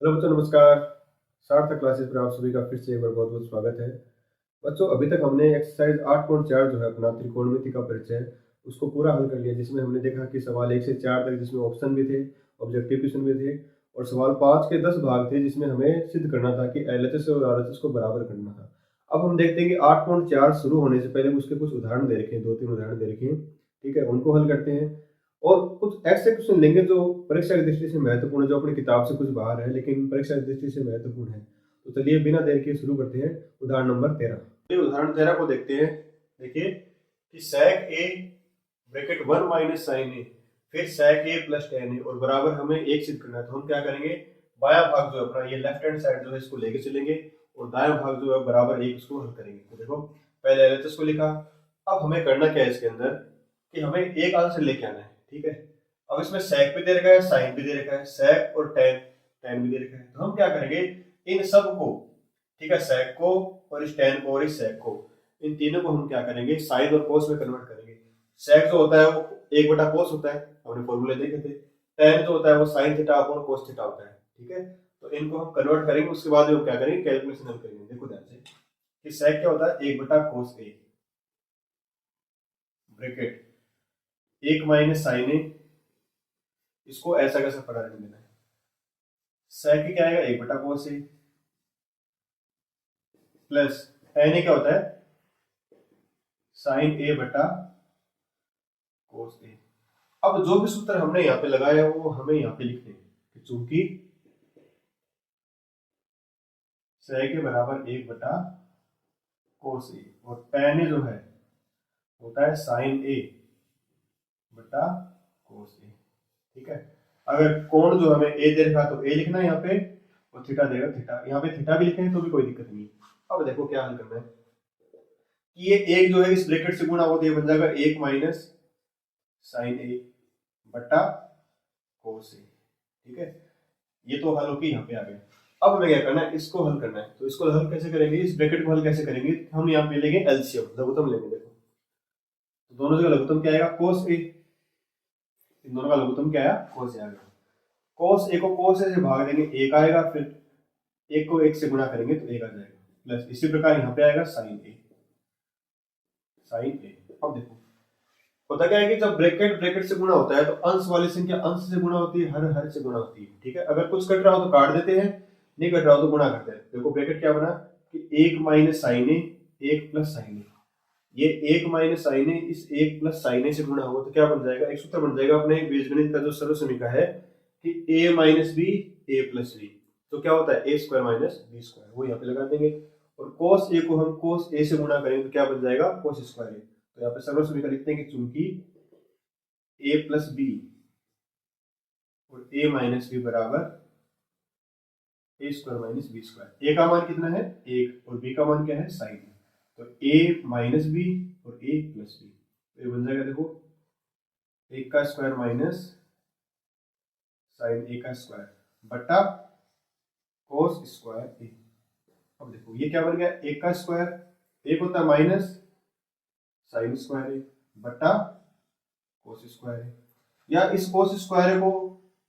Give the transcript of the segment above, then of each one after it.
Hello बच्चों, नमस्कार। सार्थक क्लासेस पर आप सभी का फिर से एक बार बहुत बहुत स्वागत है। बच्चों, अभी तक हमने एक्सरसाइज 8.4 जो है अपना त्रिकोणमिति का परिचय उसको पूरा हल कर लिया, जिसमें हमने देखा कि सवाल 1 से 4 तक जिसमें ऑप्शन भी थे, ऑब्जेक्टिव क्वेश्चन भी थे, और सवाल 5 के 10 भाग थे जिसमें हमें सिद्ध करना था कि एलएचएस और आरएचएस को बराबर करना था। अब हम देखते हैं कि 8.4 शुरू होने से पहले उसके कुछ उदाहरण दे रखे हैं, 2-3 उदाहरण दे रखे हैं। ठीक है, उनको हल करते हैं और कुछ ऐसे क्वेश्चन लेंगे जो परीक्षा की दृष्टि से महत्वपूर्ण है, जो अपनी किताब से कुछ बाहर है लेकिन परीक्षा की दृष्टि से महत्वपूर्ण है। तो चलिए बिना देर के शुरू करते हैं। उदाहरण नंबर 13। चलिए उदाहरण 13 को देखते हैं। देखिए कि sec a bracket 1 minus sine A, फिर sec a plus tan a और बराबर हमें एक सिद्ध करना है। तो हम क्या करेंगे, बायां भाग जो है अपना ये लेफ्ट हैंड साइड जो है इसको लेके चलेंगे और दायां भाग जो है बराबर एक इसको हल करेंगे। तो देखो पहले एलएचएस को लिखा। अब हमें करना क्या है इसके अंदर कि हमें एक आंसर लेके आना है। ठीक है, अब इसमें sec भी दे रखा है, साइन भी दे रखा है, sec और tan भी दे रखा है। तो हम क्या करेंगे, इन सब को, ठीक है, sec को और इस tan को और इस sec को, इन तीनों को हम क्या करेंगे, साइन और cos में कन्वर्ट करेंगे। sec जो होता है वो 1/cos होता है, हमने फॉर्मूले देखे थे। tan जो होता है वो sin theta upon cos theta होता है। ठीक है, तो इनको हम कन्वर्ट करेंगे, उसके बाद हम क्या करेंगे, कैलकुलेशन हल करेंगे। देखो ध्यान से कि sec क्या होता है, 1/cos a bracket 1 minus sine A, इसको ऐसा कैसा पढ़ा देना है। sec क्या आएगा, 1/cos a प्लस tan क्या होता है, साइन a बटा cos a। अब जो भी सूत्र हमने यहाँ पे लगाया है वो हमें यहाँ पे लिखने हैं, चूंकि sec के बराबर 1/cos a और tan जो है होता है साइन a बटा cos a। ठीक है, अगर कोण जो हमें a दे रखा तो a लिखना है यहाँ पे, और थीटा देगा थीटा, यहाँ पे थीटा भी लिखें तो भी कोई दिक्कत नहीं। अब देखो क्या हल करना है कि ये एक जो है इस ब्रैकेट से गुणा होते बन जाएगा 1 माइनस साइन a बटा cos a। ठीक है, ये तो हल होके यहाँ पे आ गया। अब हमें क्या करना है, इसको हल करना है। तो इसको हल कैसे करेंगे, इस ब्रैकेट को हल कैसे करेंगे, हम यहाँ पे लेंगे एलसीएम, लघुत्तम लेंगे। देखो तो दोनों जगह लघुत्तम क्या आएगा, cos a, इन दोनों का लघुत्तम क्या आया, cos a आ गया। cos a को cos a से भाग देंगे, एक आएगा, फिर एक को एक से गुणा करेंगे तो एक आ जाएगा, प्लस इसी प्रकार यहाँ पे आएगा साइन a। अब देखो होता क्या है कि जब ब्रैकेट ब्रैकेट से गुणा होता है तो अंश वाली संख्या अंश से गुणा होती है, हर हर से गुणा होती है। ठीक है, अगर कुछ कट रहा हो तो काट देते हैं, नहीं कट रहा हो तो गुणा करते हैं। देखो ब्रैकेट क्या बना कि 1 माइनस साइन ए, 1 प्लस साइन ए, ये 1 माइनस साइन ए इस 1 प्लस साइन ए से गुणा हो तो क्या बन जाएगा, एक सूत्र बन जाएगा अपने बीजगणित का जो सर्व समीकरण है कि a minus b a plus b. तो क्या होता है, a square minus b square, वो यहाँ पे लगा देंगे। और cos a को हम cos a से गुणा करेंगे तो क्या बन जाएगा, cos स्क्वायर a। तो यहाँ पे सर्व समीकरण लिखते हैं कि चूंकि a प्लस बी और a माइनस बी बराबर a square minus b square. a का मान कितना है, 1, और b का मान क्या है, साइन। तो a माइनस बी और a प्लस बी, तो ये बन जाएगा देखो 1 का स्क्वायर माइनस साइन a का स्क्वायर बटा cos स्क्वायर a। अब देखो ये क्या बन गया, 1 का स्क्वायर, एक होता है माइनस साइन स्क्वायर a बटा cos स्क्वायर a, या इस cos स्क्वायर को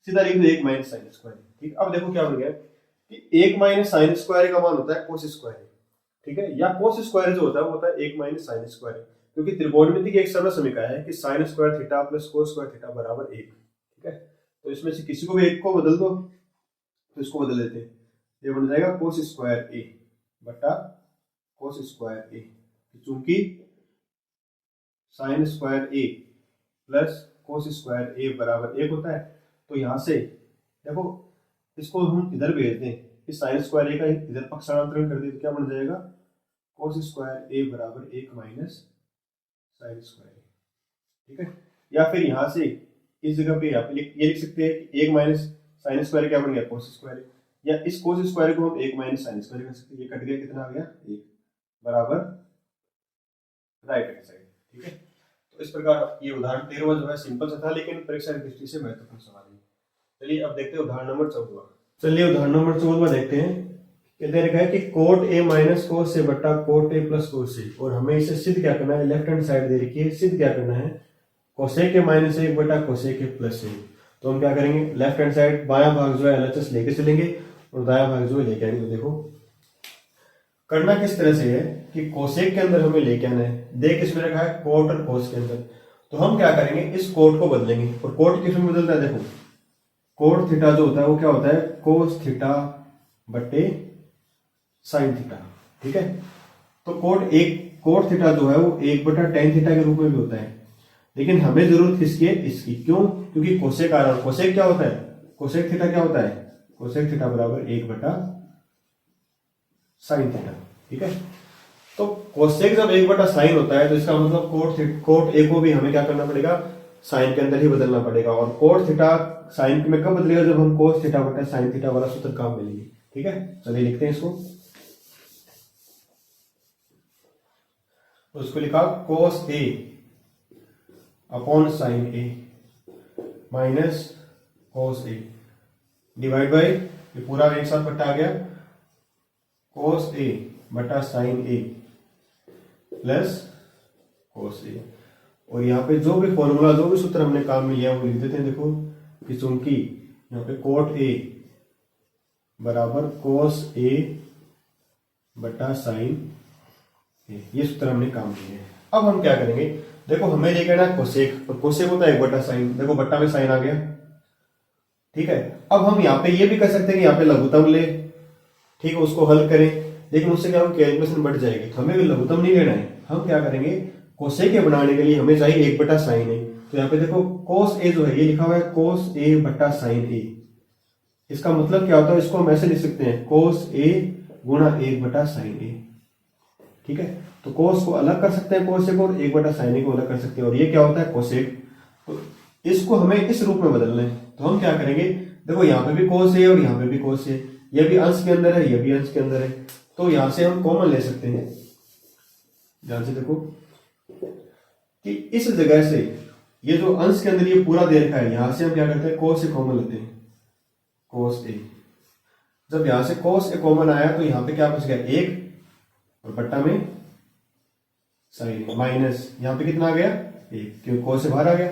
सीधा लिख दो 1 माइनस साइन स्क्वायर। ठीक, अब देखो क्या बन गया कि 1 माइनस साइन स्क्वायर का मान होता है cos स्क्वायर। ठीक है, या cos स्क्वायर जो होता है वो होता है 1 माइनस साइन स्क्वायर, क्योंकि त्रिकोणमिति की एक सरल समीकरण है कि sign square theta plus cos square theta बराबर 1। ठीक है, तो इसमें से किसी को भी एक को बदल दो, तो इसको बदल देते हैं, ये बन जाएगा cos स्क्वायर a बटा cos स्क्वायर a। चूंकि sine square a plus cos square a बराबर 1 होता है, तो यहाँ से देखो इसको हम इधर भेज दें, इस साइन स्क्वायर a का इधर पक्ष स्थानांतरण कर दें तो क्या बन जाएगा, cos स्क्वायर a बराबर 1 माइनस साइन स्क्वायर a। ठीक है, या फिर यहाँ से इस जगह पे यहाँ पे ये लिख सकते हैं कि 1 माइनस साइन स्क्वायर क्या बन गया, cos स्क्वायर a, या इस cos स्क्वायर को हम 1 माइनस साइन स्क्वायर कर सकते हैं। ये कट गया, कितना आ गया, 1 बराबर राइट हैंड साइड। ठीक है, तो इस प्रकार ये उदाहरण 13वां जो है सिंपल सा था लेकिन परीक्षा की दृष्टि से महत्वपूर्ण सवाल है। चलिए अब देखते हैं उदाहरण नंबर 14। चलिए उदाहरण नंबर 14 देखते हैं। दे रखा है कि कोट ए माइनस कोस ए बटा कोट ए प्लस कोस ए, और हमें इसे सिद्ध क्या करना है, लेफ्ट हैंड साइड दे रखी है, सिद्ध क्या करना है, कोसेक के माइनस 1 बटा कोसेक के प्लस 1। तो हम क्या करेंगे, लेफ्ट हैंड साइड बायां भाग जो है एलएचएस लेके चलेंगे और दायां भाग जो है लेके आएंगे। तो देखो करना किस तरह से है कि कोसेक के अंदर हमें लेके आना है, देख इसमें रखा है कोट और कोस के अंदर, तो हम क्या करेंगे इस कोट को बदलेंगे। और कोट किस में बदलता है, देखो कोट थीटा जो होता है वो क्या होता है कोस थीटा बटे साइन थीटा, ठीक है। तो कोट थीटा जो है वो 1 बटा टेन थीटा के रूप में भी होता है, लेकिन हमें जरूरत किसकी है, इसकी। क्यों, क्योंकि कोसेक आ रहा है। कोसेक क्या होता है, कोसेक थीटा क्या होता है, कोसेक थीटा बराबर 1 बटा साइन थीटा, ठीक है। तो कोसेक जब 1 बटा साइन होता है तो इसका मतलब कोट ए को भी हमें क्या करना पड़ेगा, साइन के अंदर ही बदलना पड़ेगा। और कोट थीटा साइन में कब बदलेगा, जब हम कोस थीटा बटा साइन थीटा वाला सूत्र काम में लेंगे, ठीक है। चलिए लिखते हैं इसको। तो इसको लिखा cos A upon sine A minus cos A divide by, ये पूरा एक साथ बटा आ गया, कोस ए बटा साइन ए प्लस कोस ए। और यहाँ पे जो भी फॉर्मूला जो भी सूत्र हमने काम में लिया वो लिख देते हैं। देखो कि चूंकि यहाँ पे कोट ए बराबर कोस ए बटा साइन ए, ये सूत्र हमने काम लिए हैं। अब हम क्या करेंगे, देखो हमें लेकर आना कोसेक, और कोसेक होता है 1 बटा साइन, देखो बट्टा में साइन आ गया, ठीक है। अब हम यहाँ पे ये भी कर सकते हैं कि यहाँ पे लघुत्तम ले, ठीक है, उसको हल करें, लेकिन उससे क्या हम कैलकुलेशन बढ़ जाएगी, तो हमें लघुत्तम नहीं लेना है। हम क्या करेंगे, कोसेक के बनाने के लिए हमें चाहिए 1 बटा साइन ए। तो यहाँ पे देखो कोस ए जो है ये लिखा हुआ है कोस ए बटा साइन ए, इसका मतलब क्या होता है, इसको हम ऐसे लिख सकते हैं कोस ए गुणा 1 बटा साइन ए, ठीक है। तो कोस को अलग कर सकते हैं कोसेक, और 1 बटा साइन ए को अलग कर सकते हैं, और ये क्या होता है कोसेक। तो इसको हमें इस रूप में बदलना है। तो हम क्या करेंगे, देखो यहाँ पे भी कोस है और यहाँ पे भी कोस है, ये भी अंश के अंदर है, ये भी अंश के अंदर है, तो यहां से हम कॉमन ले सकते हैं। ध्यान से देखो कि इस जगह से ये जो अंश के अंदर ये पूरा दे रखा है, यहां से हम क्या करते हैं कोस ए कॉमन लेते हैं, कोस ए। जब यहां से कोस ए कॉमन आया तो यहां पे क्या बच गया 1, और बट्टा में साइन माइनस यहां पे कितना आ गया 1, क्योंकि कोस ए बाहर आ गया,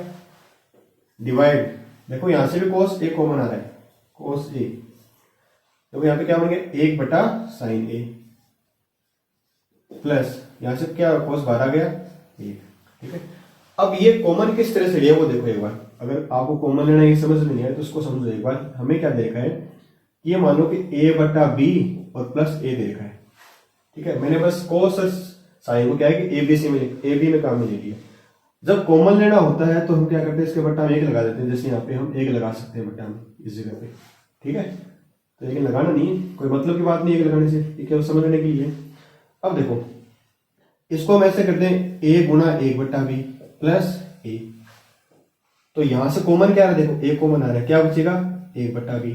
डिवाइड, देखो यहां से भी कोस ए कॉमन आ रहा है, कोस ए, देखो यहां पे क्या बन गया 1 बटा साइन ए प्लस यहां से क्या कोस बाहर आ गया 1, ठीक है। अब ये कॉमन किस तरह से लिया वो देखो एक बार, अगर आपको कॉमन लेना ये समझ में नहीं आया तो उसको समझो एक बार। हमें क्या देखा है, ये मानो कि a बटा बी और प्लस ए देखा है, ठीक है। मैंने बस कोस साइन को क्या है कि ए बी में काम में ले लिया। जब कॉमन लेना होता है तो हम क्या करते हैं, इसके बट्टा में 1 लगा देते हैं, जैसे यहाँ पे हम 1 लगा सकते हैं बट्टा में इस जगह पे, ठीक है। तो लेकिन लगाना नहीं है, कोई मतलब की बात नहीं है 1 लगाने से, ये केवल समझने के लिए। अब देखो इसको हम ऐसे करते हैं a गुणा 1 बटा बी प्लस ए, तो यहां से कॉमन क्या आ रहा है, देखो a कॉमन आ रहा है, क्या बचेगा 1 बटा बी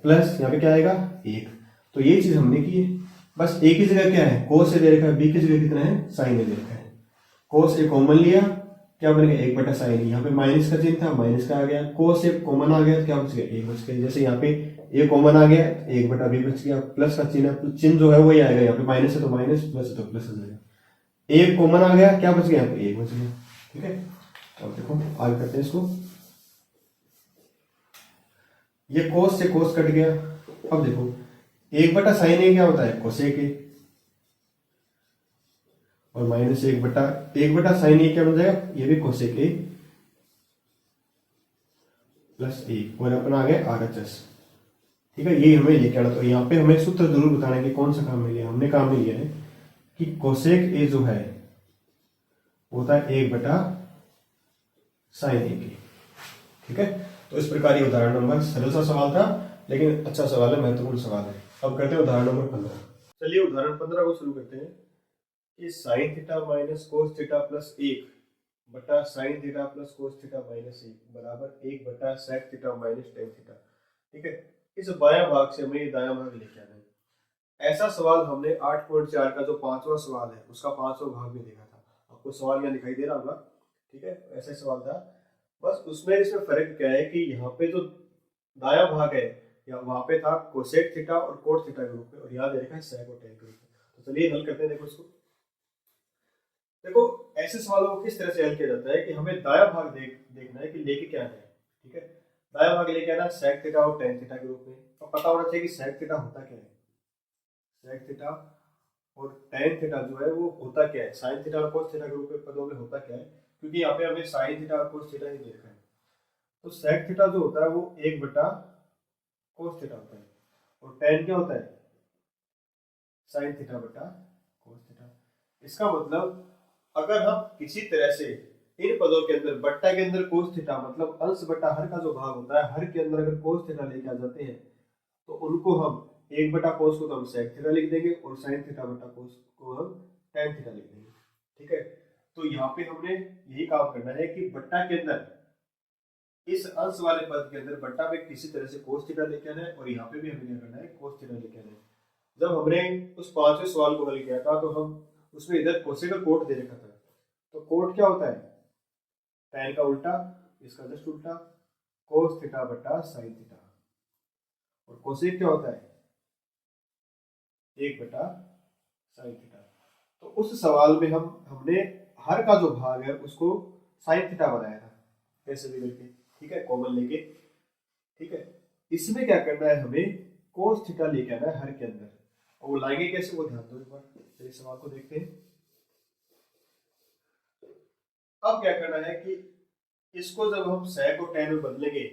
प्लस यहाँ पे क्या आएगा 1। तो ये चीज हमने की है, बस a की जगह क्या है कोस ए दे रखा है, b की जगह कितना है साइन ए दे रखा है। कोस ए कॉमन लिया, क्या बन गया 1 बटा साइन, यहाँ पे माइनस का चिन्ह था, माइनस का आ गया, कोस ए कॉमन आ गया तो क्या बच गया 1 बच गया। जैसे यहाँ पे a कॉमन आ गया 1 बटा बी बच गया, प्लस का चिन्ह जो है वही आएगा, यहाँ पे माइनस है तो माइनस, प्लस है तो प्लस हो जाएगा। एक कॉमन आ गया, क्या बच गया यहाँ पे 1 बच गया, ठीक है। अब देखो आगे करते हैं इसको, ये कोस से कोस कट गया। अब देखो 1 बटा साइन ए क्या होता है कोसेक ए, और माइनस 1 बटा साइन ए क्या बन जाएगा, ये भी कोसेक ए प्लस ए, और अपना आ गया RHS, ठीक है। ये हमें लेके आना, तो यहाँ पे हमें सूत्र जरूर बताना है कि कौन सा काम में लिया। हमने काम में लिया है कि कोसेक ए जो है होता है 1 बटा साइन ए की, ठीक है। तो इस प्रकार ये उदाहरण नंबर, सरल सा सवाल था लेकिन अच्छा सवाल है, महत्वपूर्ण सवाल है। अब करते हैं उदाहरण नंबर 15। चलिए उदाहरण 15 को शुरू करते हैं कि sine theta minus cos theta plus 1 बटा sine theta plus cos theta minus 1 बराबर 1 बटा sec theta minus tan theta, ठीक है। इस बायां भाग से हमें दायां भाग लेके आना है। ऐसा सवाल हमने 8.4 का जो 5वां सवाल है उसका 5वां भाग में देखा था, आपको सवाल यहाँ दिखाई दे रहा होगा, ठीक है। ऐसा सवाल था, बस उसमें इसमें फर्क क्या है कि यहाँ पे जो दायां भाग है या वहां पे था कोसेक थीटा और कोट थीटा के रूप में, और यहाँ दे रखा है सेक और टेन के रूप में। तो चलिए हल करते हैं। देखो इसको, देखो ऐसे सवालों को किस तरह से हल किया जाता है कि हमें दायां भाग देखना है कि लेके क्या है, ठीक है। दायां भाग लेके आना सेक थीटा और टेन थीटा के रूप में, अब पता होना चाहिए कि sec थीटा होता क्या है। sec थीटा और tan थीटा जो है वो होता क्या है, sin थीटा और cos थीटा के रूप में पदों में होता क्या है, क्योंकि यहाँ पे हमें sin थीटा और cos थीटा ही देखा है। तो sec थीटा जो होता है वो 1/cos थीटा होता है, और tan क्या होता है, sin थीटा बटा cos थीटा। इसका मतलब अगर हम किसी तरह से इन पदों के अंदर बट्टा के अंदर cos थीटा मतलब अंश बट्टा हर का जो भाग होता है, हर के अंदर अगर cos थीटा लेके आ जाते हैं तो उनको हम 1/cos को तो हम sec थीटा लिख देंगे और sin थीटा बटा cos को हम tan थीटा लिख देंगे। ठीक है, तो यहाँ पे हमने यही काम करना है कि बट्टा के अंदर इस अंश वाले पद के अंदर बट्टा में किसी तरह से cos थीटा लेके आना है, और यहाँ पे भी हमें क्या करना है, cos थीटा लेके आना है। जब हमने उस 5वें सवाल को हल किया था तो हम उसमें इधर कोसे का कोट दे रखा था, तो कोट क्या होता है, tan का उल्टा, इसका जस्ट उल्टा, cos थीटा बटा sin थीटा, और कोसेक क्या होता है, 1/sin थीटा। तो उस सवाल में हमने हर का जो भाग है उसको sin थीटा बनाया था कैसे भी करके, ठीक है, कॉमन लेके। ठीक है, इसमें क्या करना है, हमें cos थीटा लेके आना है हर के अंदर, और वो लाएंगे कैसे, वो ध्यान दो एक बार, चलिए सवाल को देखते हैं। अब क्या करना है कि इसको जब हम sec और tan में बदलेंगे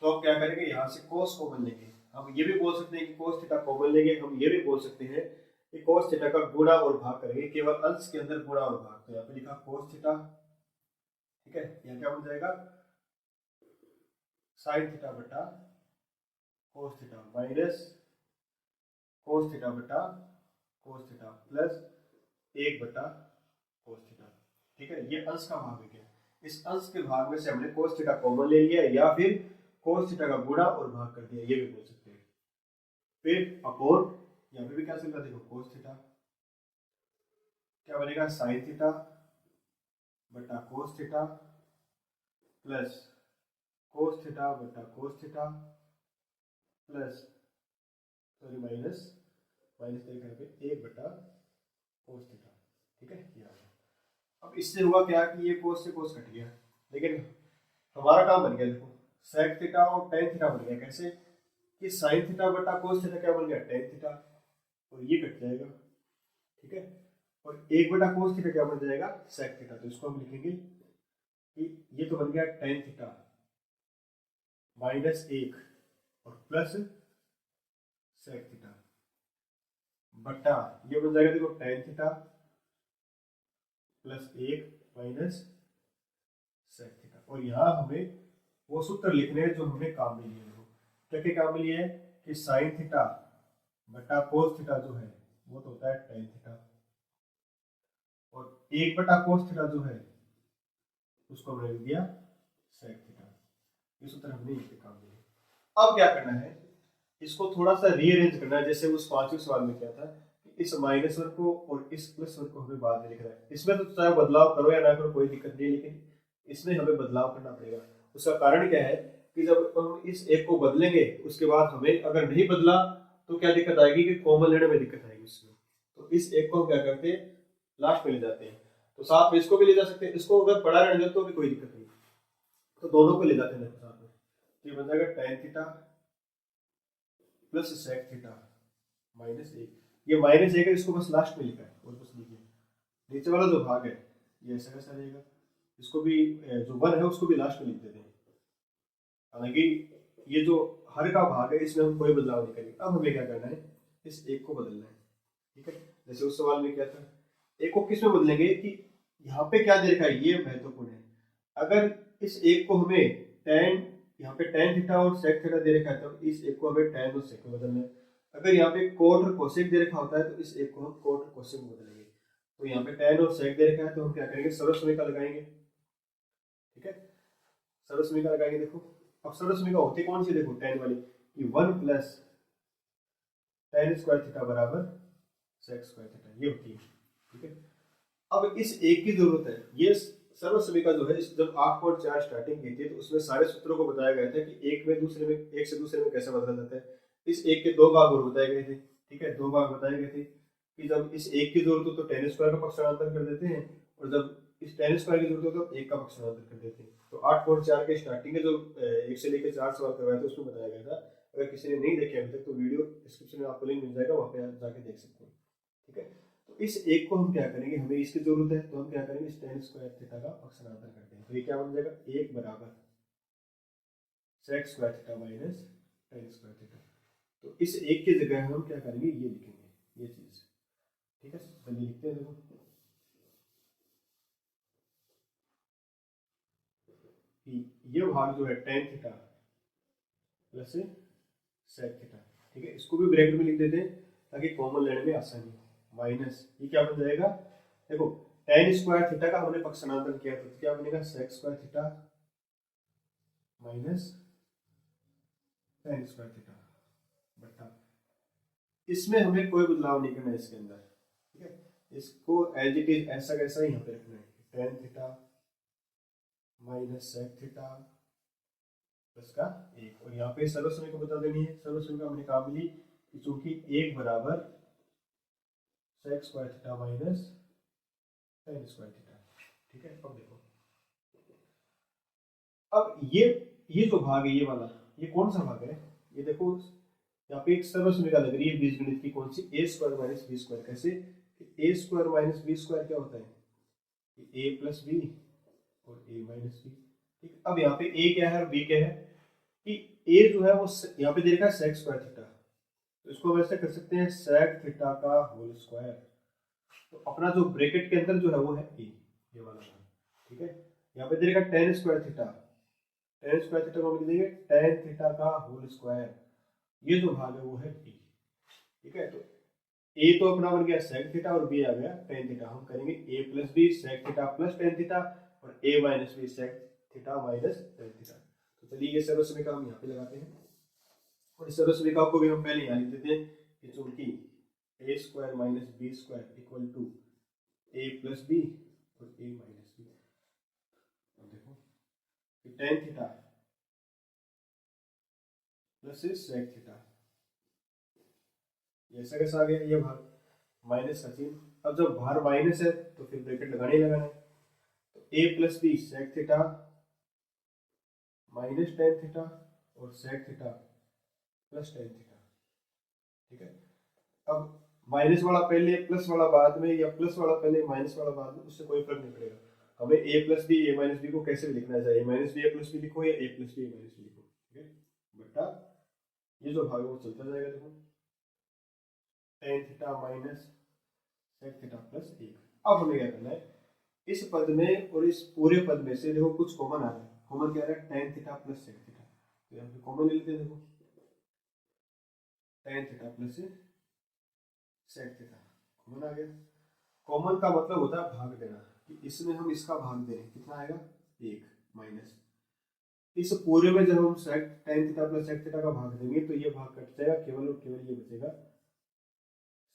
तो हम क्या करेंगे, यहाँ से cos कॉमन लेंगे। हम ये भी बोल सकते हैं कि cos थीटा कॉमन लेंगे, हम ये भी बोल सकते हैं कि cos थीटा का गुणा और भाग करेंगे, केवल अंश के अंदर गुणा और भाग। तो यहाँ पे लिखा cos थीटा, ठीक है, यहाँ क्या बन जाएगा, sin थीटा बटा cos theta minus cos theta बटा cos theta plus 1/cos theta. ठीक है, ये अंश का भाग है क्या, इस अंश के भाग में से हमने cos थीटा कॉमन ले लिया या फिर cos थीटा का गुणा और भाग कर दिया, ये भी बोल सकते हैं। फिर अपॉन यहाँ पे भी क्या चल रहा है, देखो cos थीटा क्या बनेगा, sin थीटा बटा cos theta plus cos theta बटा cos theta plus sorry minus देखा पे 1/cos थीटा। ठीक है, ये आ गया। अब इससे हुआ क्या कि ये cos से cos कट गया, लेकिन हमारा काम बन गया, देखो sec थीटा और tan थीटा बन गया। कैसे कि sin थीटा बटा cos थीटा क्या बन गया, tan थीटा, और ये कट जाएगा। ठीक है, और 1/cos थीटा क्या बन जाएगा, sec थीटा। तो इसको हम लिखेंगे कि ये तो बन गया tan थीटा माइनस 1 और प्लस sec थीटा बटा ये बन जाएगा, देखो tan theta plus 1 minus sec theta. और यहाँ हमें वो सूत्र लिखने हैं जो हमने काम में लिए। देखो क्या क्या काम में लिए है कि sin थीटा बटा cos थीटा जो है वो तो होता है tan थीटा, और 1/cos थीटा जो है उसको हमने लिख दिया sec थीटा। ये सूत्र हमने यहाँ पे काम में लिए। अब क्या करना है, इसको थोड़ा सा रीअरेंज करना है, जैसे उस 5वें सवाल में क्या था कि इस माइनस वर्ग को और इस प्लस वर्ग को हमें बाद में लिखना है। इसमें तो चाहे बदलाव करो या ना करो कोई दिक्कत नहीं, लेकिन इसमें हमें बदलाव करना पड़ेगा। उसका कारण क्या है कि जब हम इस एक को बदलेंगे उसके बाद हमें अगर नहीं बदला तो क्या दिक्कत आएगी कि कॉमन लेने में दिक्कत आएगी उसमें। तो इस एक को हम क्या करते हैं, लास्ट में ले जाते हैं। तो साथ में इसको भी ले जा सकते हैं, इसको अगर पढ़ा रहने दो तो भी कोई दिक्कत नहीं, तो दोनों को ले जाते हैं साथ में। तो ये बन जाएगा tan theta plus sec theta minus 1। ये माइनस 1 है, इसको बस लास्ट में लिखा है और बस लिखिए। नीचे वाला जो भाग है ये ऐसा कैसा रहेगा, इसको भी जो 1 है उसको भी लास्ट में लिख देते हैं। हालांकि ये जो हर का भाग है इसमें हम कोई बदलाव नहीं करेंगे। अब हमें क्या करना है, इस एक को बदलना है। ठीक है, जैसे उस सवाल में क्या था, एक को किस में बदलेंगे कि यहाँ पे क्या दे रखा है, ये महत्वपूर्ण है। अगर इस एक को हमें tan, यहाँ पे tan थीटा और sec थीटा दे रखा है तो इस एक को हमें tan और sec में बदलना है। अगर यहाँ पे cot और cosec दे रखा होता है तो इस एक को हम cot और cosec में बदलेंगे। तो यहाँ पे tan और sec दे रखा है तो हम क्या करेंगे, सर्वसमीका लगाएंगे। ठीक है, सर्वसमीका लगाएंगे। देखो अब सर्वसमीका होती कौन सी, देखो tan वाली कि 1 प्लस tan स्क्वायर थीटा बराबर sec स्क्वायर थीटा, ये होती है। ठीक है, अब इस एक की जरूरत है। ये सर्वसमीका जो है जब 8.4 स्टार्टिंग की थी तो उसमें सारे सूत्रों को बताया गया था कि एक से दूसरे में कैसे बदला जाता है। इस एक के दो भाग और बताए गए थे। ठीक है, दो भाग बताए गए थे कि जब इस एक की जरूरत हो तो tan स्क्वायर का पक्षांतर कर देते हैं, और जब इस tan स्क्वायर की जरूरत हो तो एक का पक्षांतर कर देते हैं। तो 8.4 के स्टार्टिंग के जो 1 से लेकर 4 सवाल करवाए थे उसमें बताया गया था अगर किसी ने नहीं देखे अभी तक तो वीडियो डिस्क्रिप्शन में आपको लिंक मिल जाएगा, वहाँ पे आप जाके देख सकते हैं। ठीक है, तो इस एक को हम क्या करेंगे, हमें इसकी जरूरत है, तो हम क्या करेंगे, tan स्क्वायर थीटा का पक्षांतर करते हैं। तो ये क्या बन जाएगा, 1 बराबर sec square theta minus tan square theta. तो इस एक की जगह हम क्या करेंगे, ये लिखेंगे, ये चीज। ठीक है, चलिए लिखते हैं। देखो ये भाग जो है tan theta plus sec theta, ठीक है, इसको भी ब्रैकेट में लिख देते हैं ताकि कॉमन लेने में आसानी हो। माइनस ये क्या बन जाएगा, देखो tan स्क्वायर थीटा का हमने पक्षांतर किया था, तो क्या बनेगा, sec square theta minus tan square theta बटा, इसमें हमें कोई बदलाव नहीं करना है इसके अंदर। ठीक है, इसको एज इट इज ऐसा कैसा यहाँ पे रखना है, tan theta minus sec theta plus का 1, और यहाँ पे सर्वसमय को बता देनी है। सर्वसमय का हमने कहा मिली कि चूंकि 1 बराबर sec square theta minus tan square theta. ठीक है, अब देखो, अब ये जो भाग है, ये वाला, ये कौन सा भाग है, ये देखो यहाँ पे एक सर्वसमय लग रही है बीजगणित की, कौन सी, a square minus b square. कैसे, a square minus b square क्या होता है, a प्लस बी और a माइनस बी। ठीक, अब यहाँ पे a क्या है और b क्या है, कि a जो है वो यहाँ पे दे रखा है sec स्क्वायर थीटा, तो इसको वैसे कर सकते हैं sec थीटा का होल स्क्वायर। तो अपना जो ब्रैकेट के अंदर जो है वो है a, ये वाला भाग। ठीक है, यहाँ पे दे रखा tan square theta, tan square theta को हम लिख देंगे tan थीटा का होल स्क्वायर, ये जो भाग है वो है b। ठीक है, तो a तो अपना बन गया sec थीटा और b आ गया tan थीटा। हम करेंगे a plus b sec theta plus tan theta और a minus b sec theta minus tan theta. तो चलिए ये सर्वसमीकरण हम यहाँ पे लगाते हैं, और इस सर्वसमीकरण को भी हम पहले यहाँ लिख देते हैं कि चूंकि a square minus b square equal to a plus b और a माइनस b। अब देखो कि tan theta plus sec theta, ये ऐसा कैसा आ गया, ये भाग माइनस का चिन्ह। अब जब बाहर माइनस है तो फिर ब्रैकेट लगाने ही लगाना है, तो a plus b sec theta minus tan theta और sec theta plus tan theta. ठीक है, अब माइनस वाला पहले प्लस वाला बाद में, या प्लस वाला पहले माइनस वाला बाद में, उससे कोई फर्क नहीं पड़ेगा। हमें a plus b a minus b को कैसे भी लिखना चाहिए, minus b a plus b लिखो या a plus b a minus b लिखो। ठीक है, बटा ये जो भाग है वो चलता जाएगा। देखो tan theta minus sec theta plus 1। अब हमें क्या करना है, इस पद में और इस पूरे पद में से देखो कुछ कॉमन आ रहा है। कॉमन क्या आ रहा है, tan theta plus sec theta, तो यहाँ पे कॉमन ले लेते हैं। देखो tan theta plus sec theta common आ गया। कॉमन का मतलब होता है भाग देना, कि इसमें हम इसका भाग दे रहे हैं, कितना आएगा, 1 माइनस इस पूरे में जब हम tan theta plus sec theta का भाग देंगे तो ये भाग कट जाएगा, केवल और केवल ये बचेगा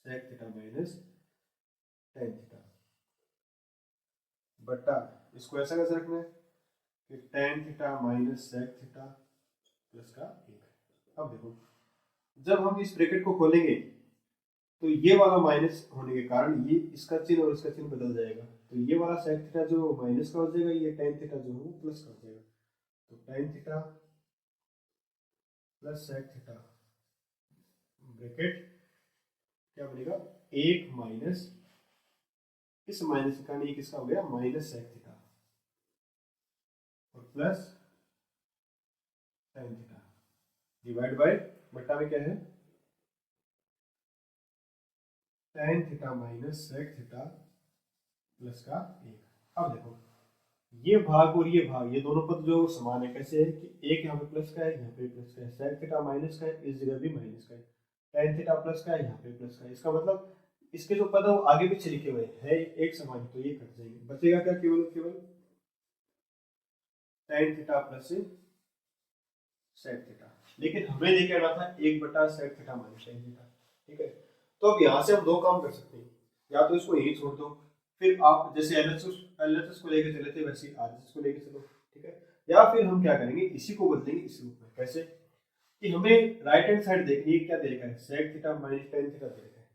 sec theta minus tan theta बटा, इसको ऐसा कैसे रखना है कि tan theta minus sec theta plus का 1। अब देखो जब हम इस ब्रैकेट को खोलेंगे तो ये वाला माइनस होने के कारण ये इसका चिन्ह और इसका चिन्ह बदल जाएगा, तो ये वाला sec थीटा जो माइनस का हो जाएगा, ये tan थीटा जो है वो प्लस का हो जाएगा। तो tan theta plus sec theta bracket क्या बनेगा, 1 माइनस इस माइनस के कारण ये किसका हो गया, माइनस sec थीटा और plus tan theta divide by बट्टा में क्या है, tan theta minus sec theta plus का 1। अब देखो ये भाग और ये भाग, ये दोनों पद जो समान है। कैसे है कि एक यहाँ पे प्लस का है, यहाँ पे प्लस का है, sec थीटा माइनस का है, इस जगह भी माइनस का है, tan थीटा प्लस का है, यहाँ पे प्लस का है। इसका मतलब इसके जो पद है वो आगे पीछे लिखे हुए हैं एक समान, तो ये कट जाएंगे, बचेगा क्या, केवल केवल tan theta plus sec theta. लेकिन हमें लेके आना था 1 बटा sec theta minus tan theta. ठीक है, तो अब यहाँ से हम दो काम कर सकते हैं, या तो इसको यही छोड़ दो, फिर आप जैसे एलएचएस को लेके चले थे वैसे आरएचएस को लेके चलो। ठीक है, या फिर हम क्या करेंगे, इसी को बदलेंगे इस रूप में। कैसे कि हमें राइट हैंड साइड देखनी है, क्या दे रखा है, sec theta minus tan theta दे रखा है,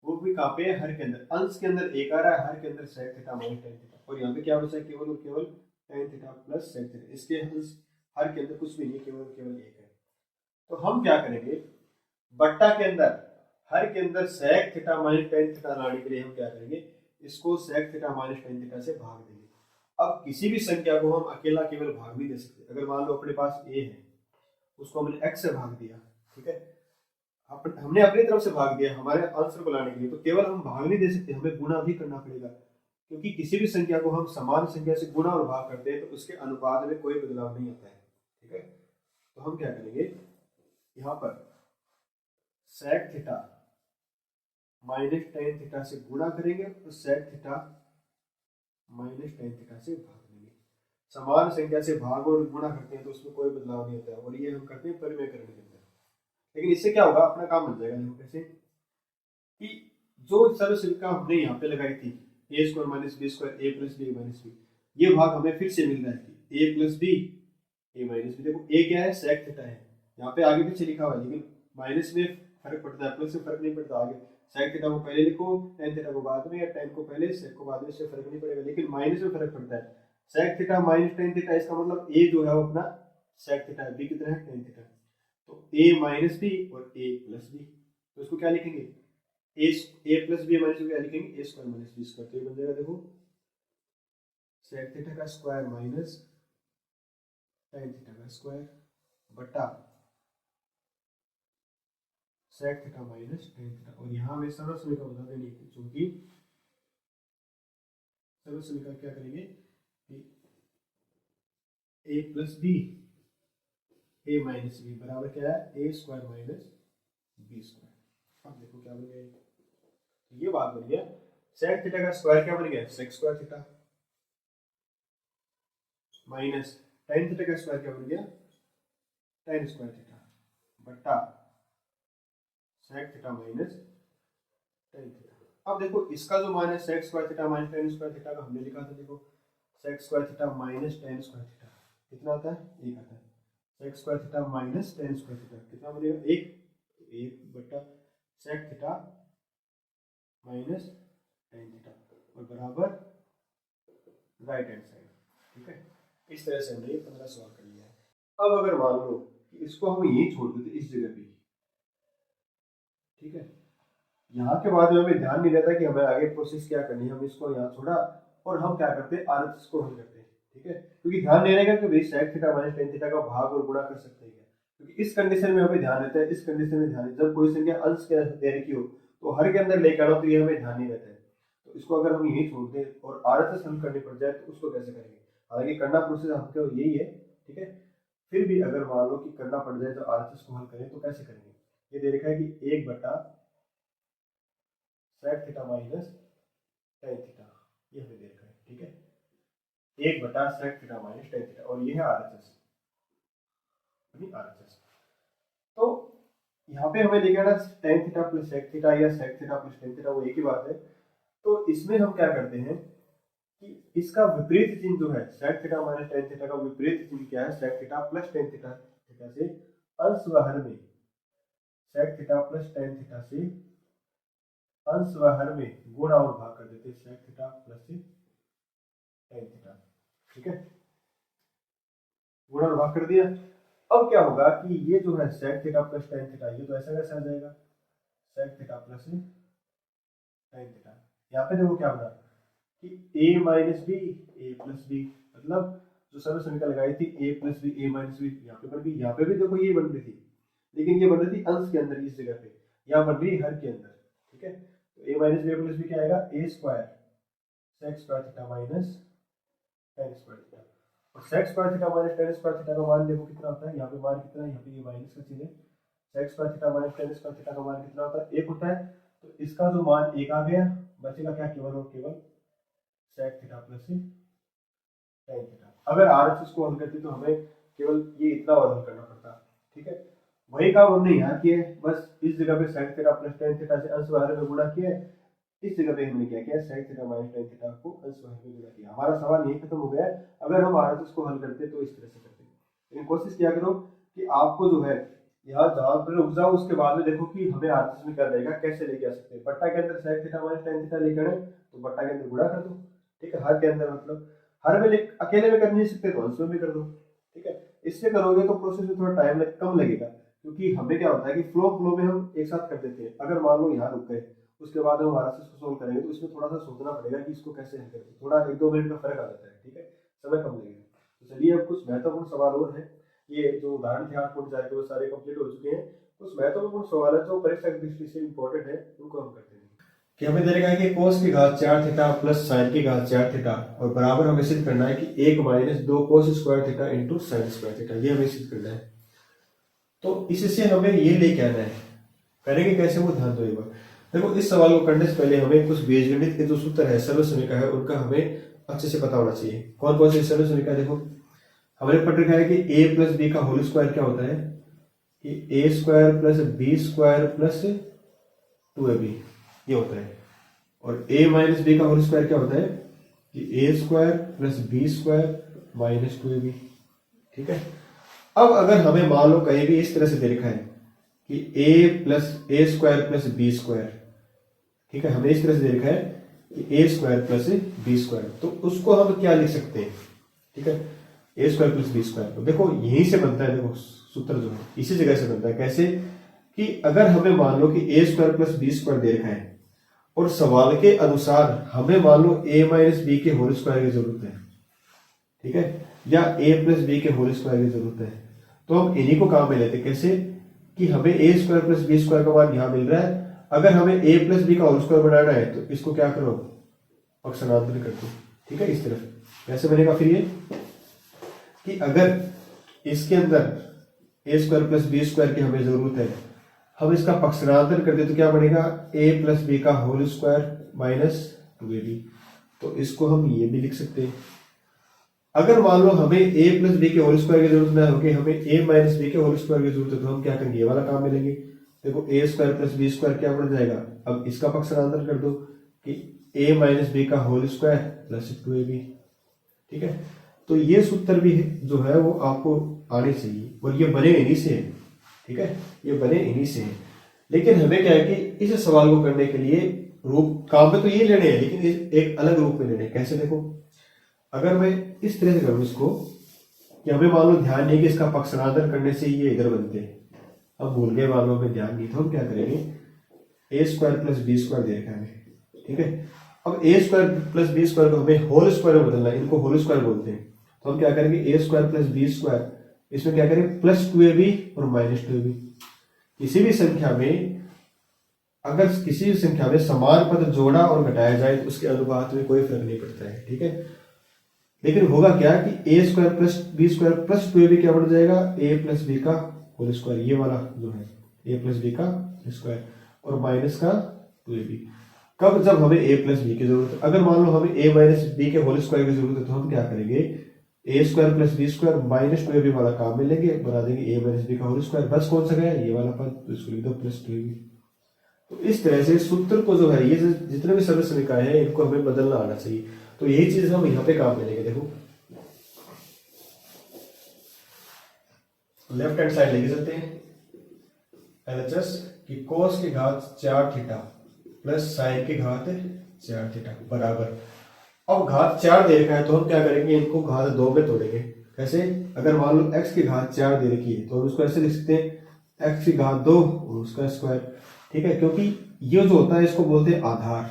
वो भी कहाँ पे है, हर के अंदर, अंश के अंदर एक आ रहा है, हर के अंदर sec theta minus tan theta, और यहाँ पे क्या बचा है, केवल और केवल tan theta plus sec theta. इसके अंश हर के अंदर कुछ भी नहीं, केवल केवल एक है। तो हम क्या करेंगे, बट्टा के अंदर हर के अंदर sec theta minus tan theta लाने के लिए हम क्या करेंगे, इसको sec theta minus tan theta से भाग देंगे। अब किसी भी संख्या को हम अकेला केवल भाग नहीं दे सकते। अगर मान लो अपने पास a है, उसको हमने x से भाग दिया, ठीक है, हमने अपनी तरफ से भाग दिया हमारे आंसर को लाने के लिए, तो केवल हम भाग नहीं दे सकते, हमें गुणा भी करना पड़ेगा। क्योंकि किसी भी संख्या को हम समान संख्या से गुणा और भाग करते हैं तो उसके अनुपात में कोई बदलाव नहीं आता है, ठीक है। तो हम क्या करेंगे, यहाँ पर sec theta minus tan theta से गुणा करेंगे और sec theta minus tan theta से भाग देंगे। समान संख्या से भाग और गुणा करते हैं तो उसमें कोई बदलाव नहीं होता है, और ये हम करते हैं परिमेयकरण के अंदर। लेकिन इससे क्या होगा, अपना काम बन जाएगा। देखो कैसे, कि जो सर्वसंख्या हमने यहाँ पे लगाई थी ए स्क्वायर माइनस बी स्क्वायर ए प्लस बी माइनस बी, ये भाग हमें फिर से मिल रहा है कि ए plus b a minus B. देखो ए क्या है, sec थीटा है, यहाँ पे आगे पीछे लिखा हुआ है, लेकिन माइनस में फर्क पड़ता है, प्लस से फर्क नहीं पड़ता। आगे sec थीटा को पहले लिखो, tan थीटा को बाद में, या tan को पहले sec को बाद में, इससे फर्क नहीं पड़ेगा। लेकिन माइनस में फर्क पड़ता है, sec theta minus tan theta, इसका मतलब a जो है वो अपना sec थीटा है, b कितना है tan थीटा, तो a माइनस बी और a प्लस बी। तो इसको क्या लिखेंगे, a plus b minus b क्या लिखेंगे, a square minus b square. तो ये बन जाएगा, देखो sec थीटा का स्क्वायर माइनस tan थीटा का स्क्वायर बटा sec theta minus tan theta. और यहाँ में सरल समीकरण बता देनी है, क्योंकि सरल समीकरण क्या करेंगे कि a plus b a minus b बराबर क्या है, a square minus b square. अब देखो क्या बन गया, ये बात बन गया। sec थीटा का स्क्वायर क्या बन गया, sec square theta minus tan theta का स्क्वायर क्या बन गया, tan स्क्वायर थीटा बटा sec theta minus tan theta. अब देखो इसका जो मान है sec square theta minus tan square theta का हमने लिखा था, देखो sec square theta minus tan square theta कितना आता है, 1 आता है। sec square theta minus tan square theta कितना बनेगा, 1 बटा sec theta minus tan theta और बराबर राइट हैंड साइड, ठीक है। इस तरह से हमने 15 सवाल कर लिया है। अब अगर मान लो कि इसको हम यही छोड़ देते इस जगह पे, ठीक है, यहाँ के बाद में हमें ध्यान नहीं रहता कि हमें आगे प्रोसेस क्या करनी है, हम इसको यहाँ छोड़ा और हम क्या करते हैं, आरएचएस को हल करते हैं, ठीक है। क्योंकि ध्यान नहीं रहेगा कि भाई sec theta minus tan theta का भाग और गुणा कर सकते हैं क्या, क्योंकि इस कंडीशन में हमें ध्यान रहता है, इस कंडीशन में ध्यान, जब कोई संख्या अंश के दे रखी हो तो हर के अंदर लेकर आओ, तो ये हमें ध्यान नहीं रहता है। तो इसको अगर हम यही छोड़ दें और आरएचएस हल करनी पड़ जाए तो उसको कैसे करेंगे, हालांकि करना प्रोसेस हमको यही है, ठीक है। फिर भी अगर मान लो कि करना पड़ जाए तो आरएचएस को हल करें तो कैसे करेंगे, ये दे रखा है कि 1 बटा sec theta minus tan theta, ये हमें दे रखा है, ठीक है, 1 बटा sec theta minus tan theta, और ये है आरएचएस, आरएचएस। तो यहाँ पे हमें देखा ना tan theta plus sec theta या sec theta plus tan theta वो एक ही बात है। तो इसमें हम क्या करते हैं कि इसका विपरीत चिन्ह जो है sec theta minus tan theta का विपरीत चिन्ह क्या है, sec theta plus tan theta theta से अंश व हर में sec theta plus tan theta से अंश व हर में गुणा और भाग कर देते हैं sec theta plus tan theta, ठीक है, गुणा और भाग कर दिया। अब क्या होगा कि ये जो है sec theta plus tan theta, ये तो ऐसा कैसे आ जाएगा, sec theta plus tan theta. यहाँ पे देखो क्या बना कि a minus b a plus b, मतलब जो सरल समीकरण लगाई थी a plus b a minus b, यहाँ पे बन गई। यहाँ पे भी देखो ये बन रही थी, लेकिन ये बन रही थी अंश के अंदर, इस जगह पे यहाँ बन रही हर के अंदर, ठीक है। तो a minus b plus b क्या आएगा, a square sec square theta minus tan square theta, और sec square theta minus tan square theta का मान देखो कितना होता है, यहाँ पे मान कितना है, यहाँ पे ये माइनस का चिन्ह है, sec square theta minus tan square theta का मान कितना होता है, 1 होता है। तो इसका जो मान 1 आ गया, बचेगा क्या, केवल और केवल sec theta plus tan theta. अगर आरएचएस को हल करते तो हमें केवल ये इतना और हल करना पड़ता, ठीक है। वही काम हमने यहाँ किया है, बस इस जगह पे sec theta plus tan theta से अंश व हर में गुणा किया है, इस जगह पे हमने क्या किया, sec theta minus tan theta को अंश व हर में गुणा किया। हमारा सवाल यही खत्म हो गया है। अगर हम आरएचएस को हल करते तो इस तरह से करते, लेकिन कोशिश किया करो कि आपको जो है यहाँ जहाँ पर रुक जाओ, उसके बाद में देखो कि हमें आरएचएस में क्या रहेगा, कैसे लेके आ सकते हैं। बट्टा के अंदर sec theta minus tan theta लेकर आए तो बट्टा के अंदर गुणा कर दो, ठीक है, हर के अंदर, मतलब हर में अकेले में कर नहीं सकते तो अंश में भी कर दो, ठीक है। इससे करोगे तो प्रोसेस में थोड़ा टाइम कम लगेगा, क्योंकि हमें क्या होता है कि फ्लो में हम एक साथ कर देते हैं। अगर मान लो यहाँ रुक गए, उसके बाद हम हमारा से इसको सोल्व करेंगे तो इसमें थोड़ा सा सोचना पड़ेगा कि इसको कैसे हल करें, थोड़ा 1-2 मिनट का फर्क आ जाता है, ठीक है, समय कम लगेगा। तो चलिए अब कुछ महत्वपूर्ण सवाल और है, ये जो उदाहरण थे 8.4 के वो सारे कंप्लीट हो चुके हैं। कुछ महत्वपूर्ण सवाल है जो परीक्षा की दृष्टि से इंपॉर्टेंट है, उनको हम करते हैं। कि हमें दे रखा है कि cos की घात 4 थीटा प्लस sin की घात 4 थीटा और बराबर हमें सिद्ध करना है कि 1 minus 2 cos square theta into sine square theta, ये हमें सिद्ध करना है। तो इससे हमें ये लेके आना है, करेंगे कैसे वो ध्यान दो एक बार। देखो इस सवाल को करने से पहले हमें कुछ बीजगणित के जो सूत्र है सर्व समीकरण है उनका हमें अच्छे से पता होना चाहिए। कौन कौन से सर्व समीकरण, देखो हमने पढ़ रखा है कि a प्लस बी का होल स्क्वायर क्या होता है कि a square plus B square plus 2ab ये होता है, और a माइनस बी का होल स्क्वायर क्या होता है कि a square plus B square minus 2ab, ठीक है। अब अगर हमें मान लो कहीं भी इस तरह से दे रखा है कि a plus a square plus B square, ठीक है, हमें इस तरह से दे रखा है कि A square plus B square, तो उसको हम क्या लिख सकते हैं, ठीक है, A square plus B square. तो देखो यहीं से बनता है, देखो सूत्र जो है इसी जगह से बनता है। कैसे कि अगर हमें मान लो कि A square plus B square दे रखा है और सवाल के अनुसार हमें मान लो a माइनस बी के होल स्क्वायर की जरूरत है, ठीक है, या a प्लस बी के होल स्क्वायर की जरूरत है, तो हम इन्हीं को काम में लेते हैं। कैसे कि हमें a square plus B square का मान यहाँ मिल रहा है, अगर हमें a प्लस बी का होल स्क्वायर बनाना है तो इसको क्या करो, पक्षांतर कर दो, ठीक है, इस तरफ। कैसे बनेगा फिर ये कि अगर इसके अंदर a square plus B square की हमें जरूरत है, हम इसका पक्षांतर कर दे तो क्या बनेगा a प्लस बी का होल स्क्वायर माइनस 2ab, तो इसको हम ये भी लिख सकते हैं। अगर मान लो हमें a प्लस बी के होल स्क्वायर की जरूरत ना हो कि हमें a माइनस बी के होल स्क्वायर की जरूरत है, तो हम क्या करेंगे, ये वाला काम में लेंगे। देखो a square plus B square क्या बन जाएगा, अब इसका पक्षांतर कर दो कि a माइनस बी का होल स्क्वायर प्लस 2ab, ठीक है। तो ये सूत्र भी जो है वो आपको आने चाहिए और ये बने इन्हीं से है, ठीक है, ये बने इन्हीं से है। लेकिन हमें क्या है कि इस सवाल को करने के लिए रूप काम में तो ये लेने हैं, लेकिन एक अलग रूप में लेने हैं। कैसे, देखो अगर मैं इस तरह से करूं इसको कि हमें मान लो ध्यान नहीं कि इसका पक्षांतर करने से ये इधर बनते हैं, अब भूल गए मान लो हमें ध्यान नहीं, तो हम क्या करेंगे, A square plus B square दे रखा है, ठीक है। अब ए स्क्वायर प्लस बी स्क्वायर को हमें होल स्क्वायर में बदलना है, इनको होल स्क्वायर बोलते हैं। तो हम क्या करेंगे, A square plus B square, इसमें क्या करेंगे प्लस 2ab और माइनस 2ab। किसी भी संख्या में अगर किसी भी संख्या में समान पद जोड़ा और घटाया जाए तो उसके अनुपात में कोई फर्क नहीं पड़ता है, ठीक है। लेकिन होगा क्या कि A square plus B square plus 2ab क्या बन जाएगा, ए प्लस बी का होल स्क्वायर, ये वाला जो है ए प्लस बी का स्क्वायर और माइनस का 2ab। कब, जब हमें ए प्लस बी की जरूरत है। अगर मान लो हमें ए माइनस बी के होल स्क्वायर की जरूरत है तो हम क्या करेंगे, A square plus B square minus 2ab वाला काम में लेंगे, बना देंगे ए माइनस बी का होल स्क्वायर, बस कौन सा गया, ये वाला पद, तो इसको लिख दो प्लस 2ab। तो इस तरह से सूत्र को जो है ये जितने भी सर्व समीकरण है इनको हमें बदलना आना चाहिए। तो यही चीज हम यहाँ पे काम में लेंगे। देखो लेफ्ट हैंड साइड लेके चलते हैं, LHS की cos की घात 4 थीटा प्लस साइन की घात 4 थीटा बराबर, अब घात 4 दे रखा है तो हम क्या करेंगे, इनको घात 2 में तोड़ेंगे। कैसे, अगर मान लो x की घात 4 दे रखी है तो हम उसको ऐसे लिख सकते हैं x की घात 2 और उसका स्क्वायर, ठीक है, क्योंकि ये जो होता है इसको बोलते हैं आधार,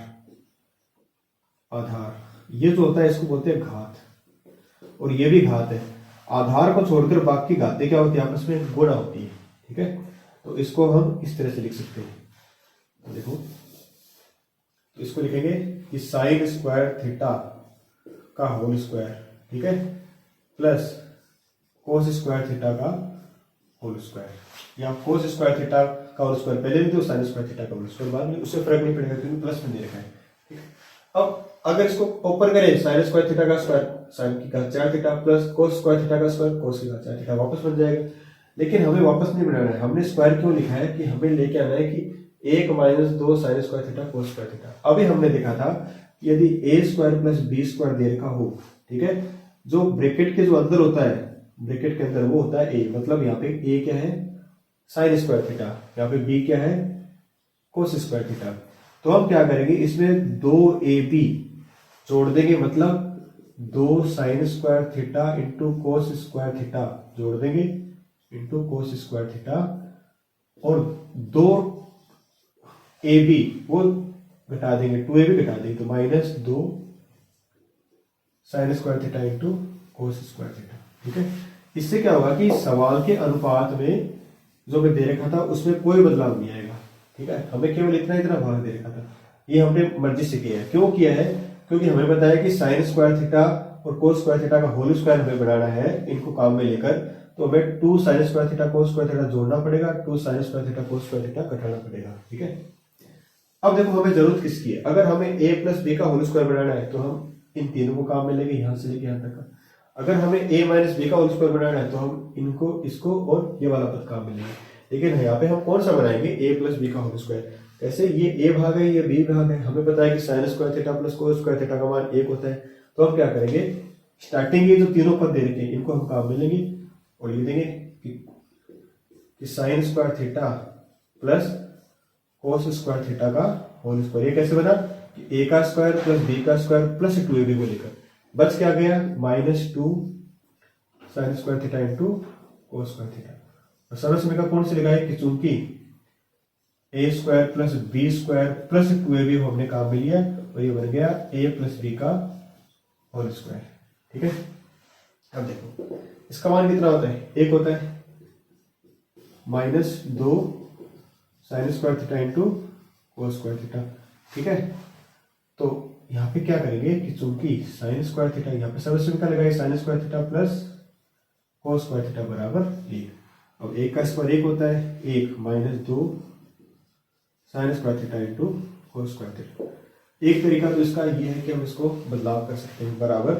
आधार ये जो होता है इसको बोलते हैं घात, और ये भी घात है। आधार को छोड़कर बाकी घातें क्या होती है, आपस में गुणा होती है, ठीक है। तो इसको हम इस तरह से लिख सकते हैं, तो देखो तो इसको लिखेंगे कि साइन स्क्वायर थीटा का होल स्क्वायर, ठीक है, प्लस कोस स्क्वायर थीटा का होल स्क्वायर, या कोस स्क्वायर थीटा का होल स्क्वायर पहले भी तो साइन स्क्वायर थीटा का होल स्क्वायर बाद में, उससे फर्क नहीं पड़ेगा क्योंकि प्लस में दे रखा है, ठीक है। अब अगर इसको ऊपर करें साइन स्क्वायर थीटा का स्क्वायर साइन की घात 4 theta plus cos square theta का स्क्वायर कोस की घात 4 थीटा वापस बन जाएगा। लेकिन हमें वापस नहीं बनाना है, हमने स्क्वायर क्यों लिखा है कि हमें लेके आना है कि 1 minus 2 sine square theta cos square theta. अभी हमने देखा था कि यदि ए स्क्वायर प्लस बी स्क्वायर दे रखा हो, ठीक है, जो ब्रैकेट के जो अंदर होता है, ब्रैकेट के अंदर वो होता है ए, मतलब यहाँ पे ए क्या है साइन स्क्वायर थीटा, यहाँ पे बी क्या है कोस स्क्वायर थीटा। तो हम क्या करेंगे, इसमें 2ab जोड़ देंगे, मतलब 2 sine square theta into cos square theta जोड़ देंगे इंटू कोस स्क्वायर थीटा और 2 AB वो घटा देंगे, 2AB घटा देंगे, तो -2 sin square theta into cos square theta. ठीक है, इससे क्या होगा कि सवाल के अनुपात में जो हमें दे रखा था उसमें कोई बदलाव नहीं आएगा। ठीक है, हमें केवल इतना इतना भाग दे रखा था, ये हमने मर्जी से किया है। क्यों किया है? क्योंकि हमें बताया कि sin स्क्वायर थीटा और कोस स्क्वायर थीटा का होल स्क्वायर हमें बनाना है इनको काम में लेकर, तो हमें 2 sin square theta cos square theta जोड़ना पड़ेगा, 2 sin square theta cos square theta घटाना पड़ेगा। ठीक है, अब देखो हमें जरूरत किसकी है? अगर हमें a प्लस बी का होल स्क्वायर बनाना है तो हम इन तीनों को काम में लेंगे, यहां से लेके यहां तक। अगर हमें a माइनस बी का होल स्क्वायर बनाना है तो हम इनको, इसको और ये वाला पद काम में लेंगे। लेकिन यहाँ पे हम कौन सा बनाएंगे? a प्लस बी का होल स्क्वायर। कैसे? ये a भाग है, ये b भाग है, हमें पता है कि sin square theta plus cos square theta का मान 1 होता है। तो हम क्या करेंगे, स्टार्टिंग ये जो तीनों पद दे रखे हैं इनको हम काम में लेंगे और लिख देंगे कि sin square theta plus cos square theta का होल स्क्वायर। ये कैसे बना कि a का स्क्वायर प्लस b का स्क्वायर प्लस 2ab को लेकर बच क्या गया, -2 sin square theta into cos square theta. और सरल समीकरण कौन से लगाए कि चूंकि a square plus b square plus 2ab हमने काम में लिया और ये बन गया a प्लस b का होल स्क्वायर। ठीक है, अब देखो इसका मान कितना होता है? 1 होता है, -2 sin square theta into cos square theta. ठीक है, तो यहाँ पे क्या करेंगे कि चूंकि sin स्क्वायर थीटा, यहाँ पे सरल समीकरण लगाए sin square theta plus cos square theta बराबर 1। अब 1 का स्क्वायर 1 होता है, 1 -2 sin square theta into cos square theta. एक तरीका तो इसका ये है कि हम इसको बदलाव कर सकते हैं, बराबर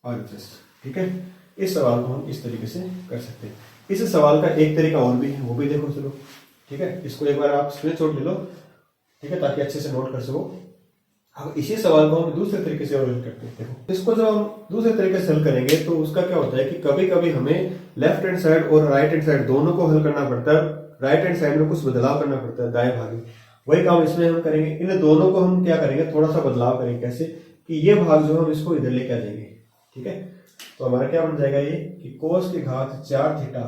RHS। ठीक है, इस सवाल को हम इस तरीके से कर सकते हैं। इस सवाल का एक तरीका और भी है, वो भी देखो चलो। ठीक है, इसको एक बार आप स्क्रीनशॉट ले लो, ठीक है, ताकि अच्छे से नोट कर सको। अब इसी सवाल को हम दूसरे तरीके से और हल करते हैं। देखो इसको जब हम दूसरे तरीके से हल करेंगे तो उसका क्या होता है कि कभी कभी हमें लेफ्ट हैंड साइड और राइट हैंड साइड दोनों को हल करना पड़ता है। राइट हैंड साइड में कुछ बदलाव करना पड़ता है दाएं भाग में, वही काम इसमें हम करेंगे। इन दोनों को हम क्या करेंगे, थोड़ा सा बदलाव करेंगे। कैसे कि ये भाग जो हम इसको इधर लेके आ जाएंगे। ठीक है, तो हमारा क्या बन जाएगा ये कि कोस की घात 4 थीटा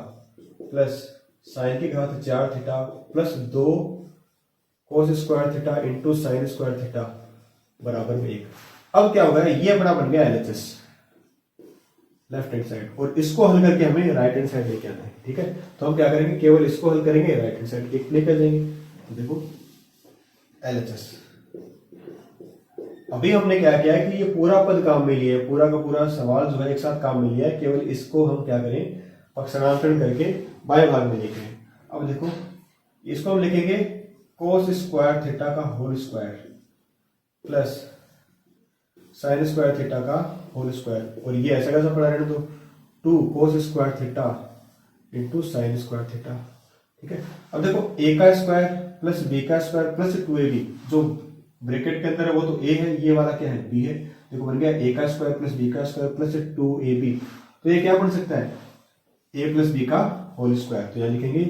प्लस साइन की घात 4 theta plus 2 cos square theta into sine square theta बराबर में 1। अब क्या होगा, ये अपना बन गया LHS लेफ्ट हैंड साइड, और इसको हल करके हमें राइट हैंड साइड लेके आना है। ठीक है, तो हम क्या करेंगे, केवल इसको हल करेंगे, राइट हैंड साइड एक लेके आ जाएंगे। तो देखो LHS, अभी हमने क्या किया है कि ये पूरा पद काम में लिया है, पूरा का पूरा सवाल जो है एक साथ काम में लिया है। केवल इसको हम क्या करें, पक्षांतरण करके बाएं भाग में लिखें। अब देखो इसको हम लिखेंगे कोस स्क्वायर थीटा का whole square plus sine square theta का होल स्क्वायर, और ये ऐसा कैसा पड़ा रहने दो, 2 cos square theta into sine square theta. ठीक है, अब देखो a का स्क्वायर प्लस b का स्क्वायर प्लस 2ab, जो ब्रैकेट के अंदर है वो तो a है, ये वाला क्या है, b है। देखो बन गया a का स्क्वायर प्लस b का स्क्वायर प्लस 2ab। तो ये क्या बन सकता है, a प्लस b का होल स्क्वायर। तो यहाँ लिखेंगे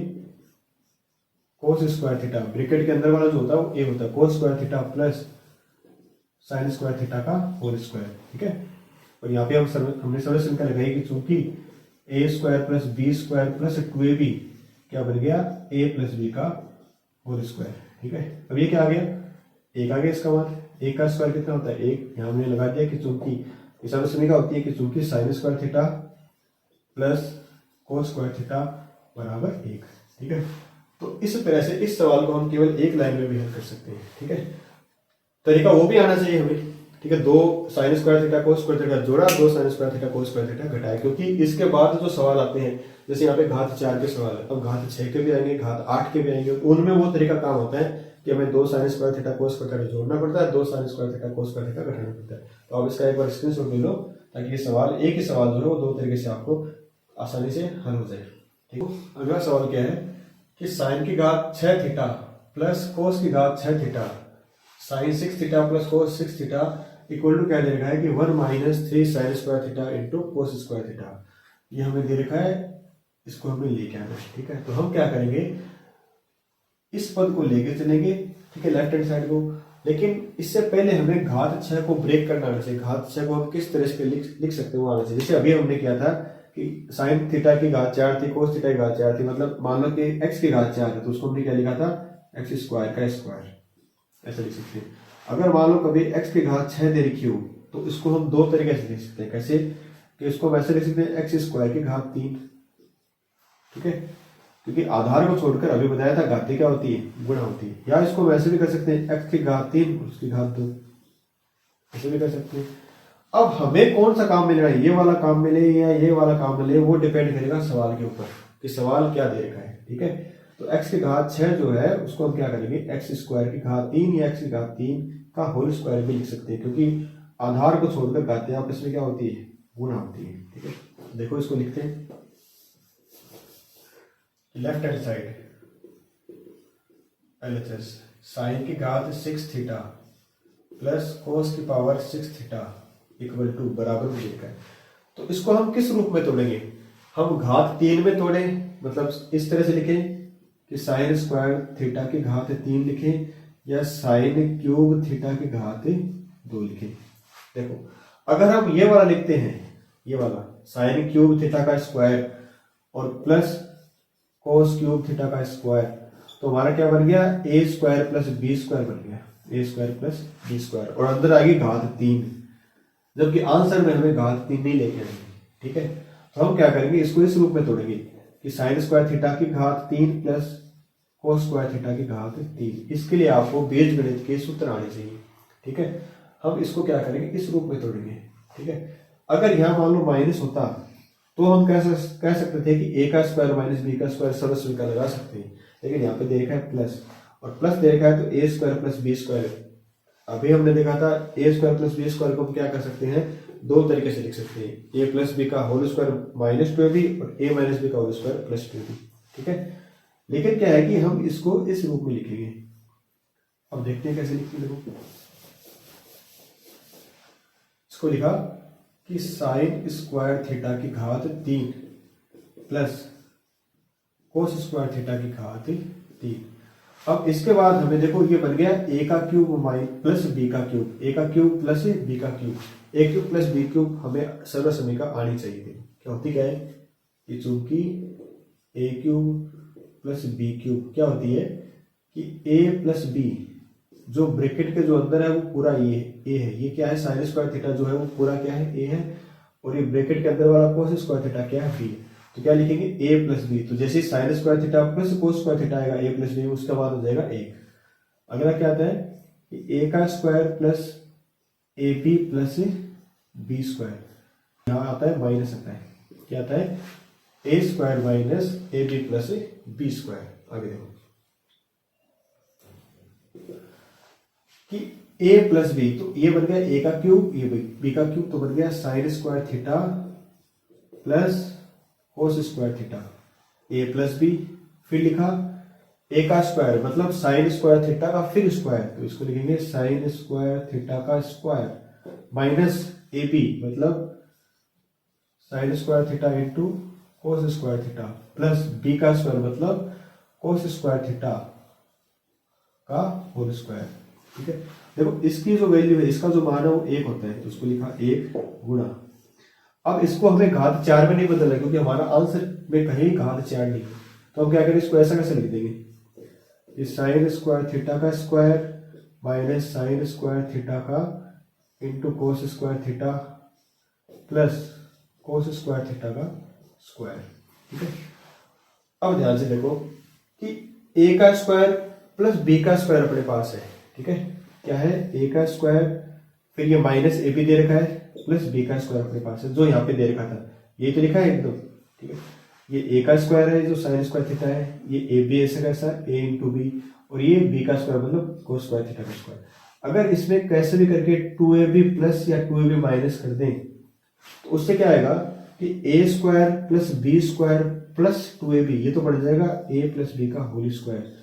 कोस स्क्वायर थीटा, ब्रैकेट के अंदर वाला जो होता है वो a होता है, कोस square theta plus sine square theta का होल स्क्वायर। ठीक है, और यहाँ पे हमने सरल समीकरण लगाई कि चूंकि a square plus b square plus 2ab क्या बन गया, a प्लस b का होल स्क्वायर। ठीक है, अब ये क्या आ गया, 1 आ गया इसका मान। a का स्क्वायर कितना होता है, 1। यहाँ हमने लगा दिया कि चूंकि इस सरल समीकरण होती है कि चूंकि sign square theta plus cos square theta बराबर 1। ठीक है, तो इस तरह से इस सवाल को हम केवल एक लाइन में भी हल कर सकते हैं। ठीक है, तरीका वो भी आना चाहिए हमें। ठीक है, 2 sine square theta cos square theta जोड़ा, 2 sine square theta cos square theta घटाया, क्योंकि इसके बाद जो सवाल आते हैं, जैसे यहाँ पे घात 4 के सवाल है, अब घात 6 के भी आएंगे, घात 8 के भी आएंगे, उनमें वो तरीका काम होता है कि हमें 2 sine square theta cos square theta जोड़ना पड़ता है, 2 sine square theta cos square theta घटाना पड़ता है। तो आप इसका एक बार स्क्रीनशॉट ले लो, ताकि ये सवाल, एक ही सवाल जो है वो 2 तरीके से आपको आसानी से हल हो जाए। ठीक है, अगला सवाल क्या है कि साइन की घात 6 थीटा प्लस कोस की घात 6 theta sine 6 theta plus cos 6 theta equal to क्या दे रखा है कि 1 minus 3 sine square theta into cos square theta. ये हमें दे रखा है, इसको हमें लेके आना है। ठीक है, तो हम क्या करेंगे, इस पद को लेके चलेंगे, ठीक है, लेफ्ट हैंड साइड को। लेकिन इससे पहले हमें घात 6 को ब्रेक करना आना चाहिए। घात 6 को हम किस तरह से लिख सकते हैं वो आना चाहिए। जैसे अभी हमने किया था कि साइन थीटा की घात 4 थी, कोस थीटा की घात 4 थी, मतलब मान लो कि एक्स की घात 4 है तो उसको हमने क्या लिखा था, एक्स स्क्वायर का स्क्वायर, ऐसा लिख सकते हैं। अगर मान लो कभी एक्स की घात 6 दे रखी हो तो इसको हम दो तरीके से लिख सकते हैं। कैसे कि इसको वैसे लिख सकते हैं एक्स स्क्वायर की घात 3, ठीक है, क्योंकि आधार को छोड़कर अभी बताया था घातें क्या होती है, गुणा होती है। या इसको वैसे भी कर सकते हैं एक्स की घात 3 उसकी घात 2, ऐसे भी कर सकते हैं। अब हमें कौन सा काम मिल रहा है, ये वाला काम मिले या ये वाला काम मिले, वो डिपेंड करेगा सवाल के ऊपर कि सवाल क्या दे रखा है, ठीक है। तो x की घात 6 जो है उसको हम क्या करेंगे, एक्स स्क्वायर की घात 3 या x की घात 3 का होल स्क्वायर भी लिख सकते हैं, क्योंकि आधार को छोड़कर घातें आपस में क्या होती है, गुणा होती है, ठीक है। देखो इसको लिखते हैं, left hand side LHS sine की घात 6 थीटा प्लस कोस की पावर 6 थीटा इक्वल टू बराबर में लिखा है। तो इसको हम किस रूप में तोड़ेंगे, हम घात 3 में तोड़े, मतलब इस तरह से लिखें कि साइन स्क्वायर थीटा की घात 3 लिखें, या साइन क्यूब थीटा की घात 2 लिखें। देखो अगर हम ये वाला लिखते हैं, ये वाला साइन क्यूब थीटा का स्क्वायर और प्लस कोस क्यूब थीटा का स्क्वायर, तो हमारा क्या बन गया, ए स्क्वायर प्लस बी स्क्वायर बन गया, ए स्क्वायर प्लस बी स्क्वायर, और अंदर आ गई घात 3, जबकि आंसर में हमें घात 3 नहीं लेके आएंगे, ठीक है। तो हम क्या करेंगे, इसको इस रूप में तोड़ेंगे कि साइन स्क्वायर थीटा की घात 3 प्लस कोस स्क्वायर थीटा की घात 3। इसके लिए आपको बीजगणित के सूत्र आने चाहिए, ठीक है। हम इसको क्या करेंगे, इस रूप में तोड़ेंगे, ठीक है। अगर यहाँ मान लो माइनस होता तो हम कह सकते थे कि ए का स्क्वायर माइनस बी का स्क्वायर सर्वस्वी का लगा सकते हैं, लेकिन यहाँ पे दे रखा है प्लस, और प्लस दे रखा है तो ए स्क्वायर प्लस बी स्क्वायर। अभी हमने देखा था ए स्क्वायर प्लस बी स्क्वायर को हम क्या कर सकते हैं, दो तरीके से लिख सकते हैं, ए प्लस बी का होल स्क्वायर माइनस 2ab और ए माइनस बी का होल स्क्वायर प्लस 2ab, ठीक है। लेकिन क्या है कि हम इसको इस रूप में लिखेंगे। अब देखते हैं कैसे लिखते हैं। देखो इसको लिखा कि साइन स्क्वायर थीटा की घात 3 प्लस कोस स्क्वायर थीटा की घात 3। अब इसके बाद हमें देखो ये बन गया ए का क्यूब प्लस बी का क्यूब, ए का क्यूब प्लस बी का क्यूब, ए क्यूब प्लस बी क्यूब हमें सर्वसमीका आनी चाहिए थी। क्या होती क्या है, ये चूंकि ए क्यूब प्लस बी क्यूब क्या होती है कि ए प्लस बी जो ब्रैकेट के जो अंदर है वो पूरा ये ए है, ये क्या है साइन स्क्वायर थीटा जो है वो पूरा क्या है ए है, और ये ब्रैकेट के अंदर वाला कोस स्क्वायर थीटा क्या है बी है। तो क्या लिखेंगे ए प्लस बी, तो जैसे sign square theta plus cos square theta आएगा ए प्लस बी, उसके बाद हो जाएगा 1। अगला क्या आता है कि ए का square plus A B plus B square, यहाँ आता है माइनस आता है, क्या आता है A square minus A B plus B square. आगे देखो कि a प्लस बी, तो ये बन गया a का क्यूब, ये b का क्यूब, तो बन गया sine square theta plus cos square theta a plus b. फिर लिखा a का स्क्वायर मतलब साइन स्क्वायर थीटा का फिर स्क्वायर, तो इसको लिखेंगे साइन स्क्वायर थीटा का स्क्वायर माइनस ए बी मतलब sign square theta into cos square theta plus b का स्क्वायर मतलब कोस स्क्वायर थीटा का होल स्क्वायर, ठीक है। देखो इसकी जो वैल्यू है, इसका जो मान है वो 1 होता है, तो उसको लिखा 1 गुणा। अब इसको हमें घात 4 में नहीं बदलना है क्योंकि हमारा आंसर में कहीं घात 4 नहीं है, तो हम क्या करें इसको ऐसा कैसे लिख देंगे, साइन स्क्वायर थीटा का square minus sine square theta का into cos square theta plus cos square theta का स्क्वायर, ठीक है। अब ध्यान से देखो कि a का स्क्वायर प्लस b का स्क्वायर अपने पास है, ठीक है। क्या है a का स्क्वायर, फिर ये माइनस ए बी दे रखा है प्लस b का स्क्वायर अपने पास है, जो यहाँ पे दे रखा था ये तो लिखा है एकदम, ठीक है। ये a का स्क्वायर है जो साइन स्क्वायर थीटा है, ये ए बी ऐसा कैसा a इंटू बी, और ये b का स्क्वायर मतलब कोस स्क्वायर थीटा का स्क्वायर। अगर इसमें कैसे भी करके 2ab प्लस या 2ab माइनस कर दें तो उससे क्या आएगा कि a square plus B square plus 2ab, ये तो बढ़ जाएगा a प्लस बी का होल स्क्वायर,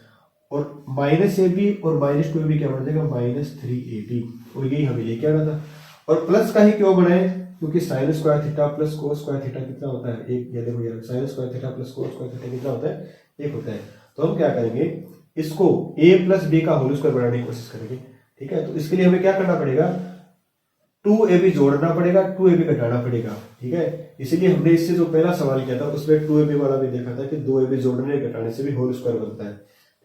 और माइनस ए बी और माइनस 2ab क्या बढ़ जाएगा माइनस 3ab, और यही हमें लेके आना था। और प्लस का ही क्यों बनाए, क्योंकि sign square theta plus cos square theta कितना होता है 1, ये देखो यार sign square theta plus cos square theta कितना होता है 1 होता है। तो हम क्या करेंगे इसको a प्लस बी का होल स्क्वायर बनाने की कोशिश करेंगे, ठीक है। तो इसके लिए हमें क्या करना पड़ेगा, 2ab जोड़ना पड़ेगा, 2ab घटाना पड़ेगा, ठीक है। इसीलिए हमने इससे जो पहला सवाल किया था उसमें 2ab वाला भी देखा था कि 2ab जोड़ने घटाने से भी होल स्क्वायर बनता है,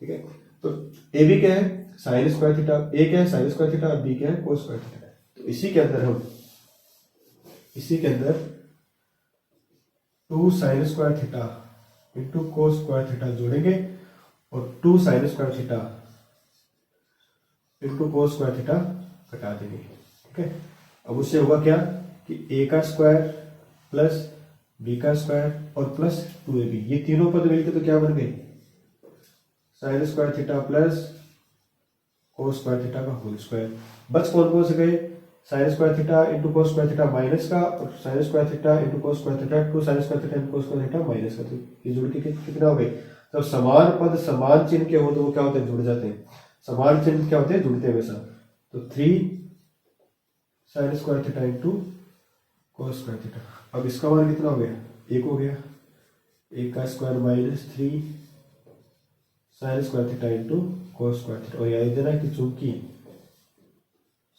ठीक है। तो ab क्या है, साइन स्क्वायर थीटा, a क्या है साइन स्क्वायर थीटा, b क्या है कोस स्क्वायर थीटा। तो इसी के अंदर 2 sine square theta into cos square theta जोड़ेंगे और 2 sine square theta into cos square theta घटा देंगे, ठीक है। अब उससे होगा क्या कि a का स्क्वायर प्लस b का स्क्वायर और प्लस 2ab, ये तीनों पद मिलके तो क्या बन गए, sign square theta plus cos square theta का होल स्क्वायर। बच कौन कौन से गए, sign square theta into cos square theta minus का और sign square theta into cos square theta, 2 sine square theta into cos square theta minus का। तो ये जुड़ के कितना हो गए, जब समान पद समान चिन्ह के हो तो वो क्या होते हैं, जुड़ जाते हैं। समान चिन्ह क्या होते हैं, जुड़ते हैं हमेशा। तो 3 sine square theta into cos square theta. अब इसका मान कितना हो गया, 1 हो गया, 1 का square minus 3 sine square theta into cos square theta. और याद देना कि चूंकि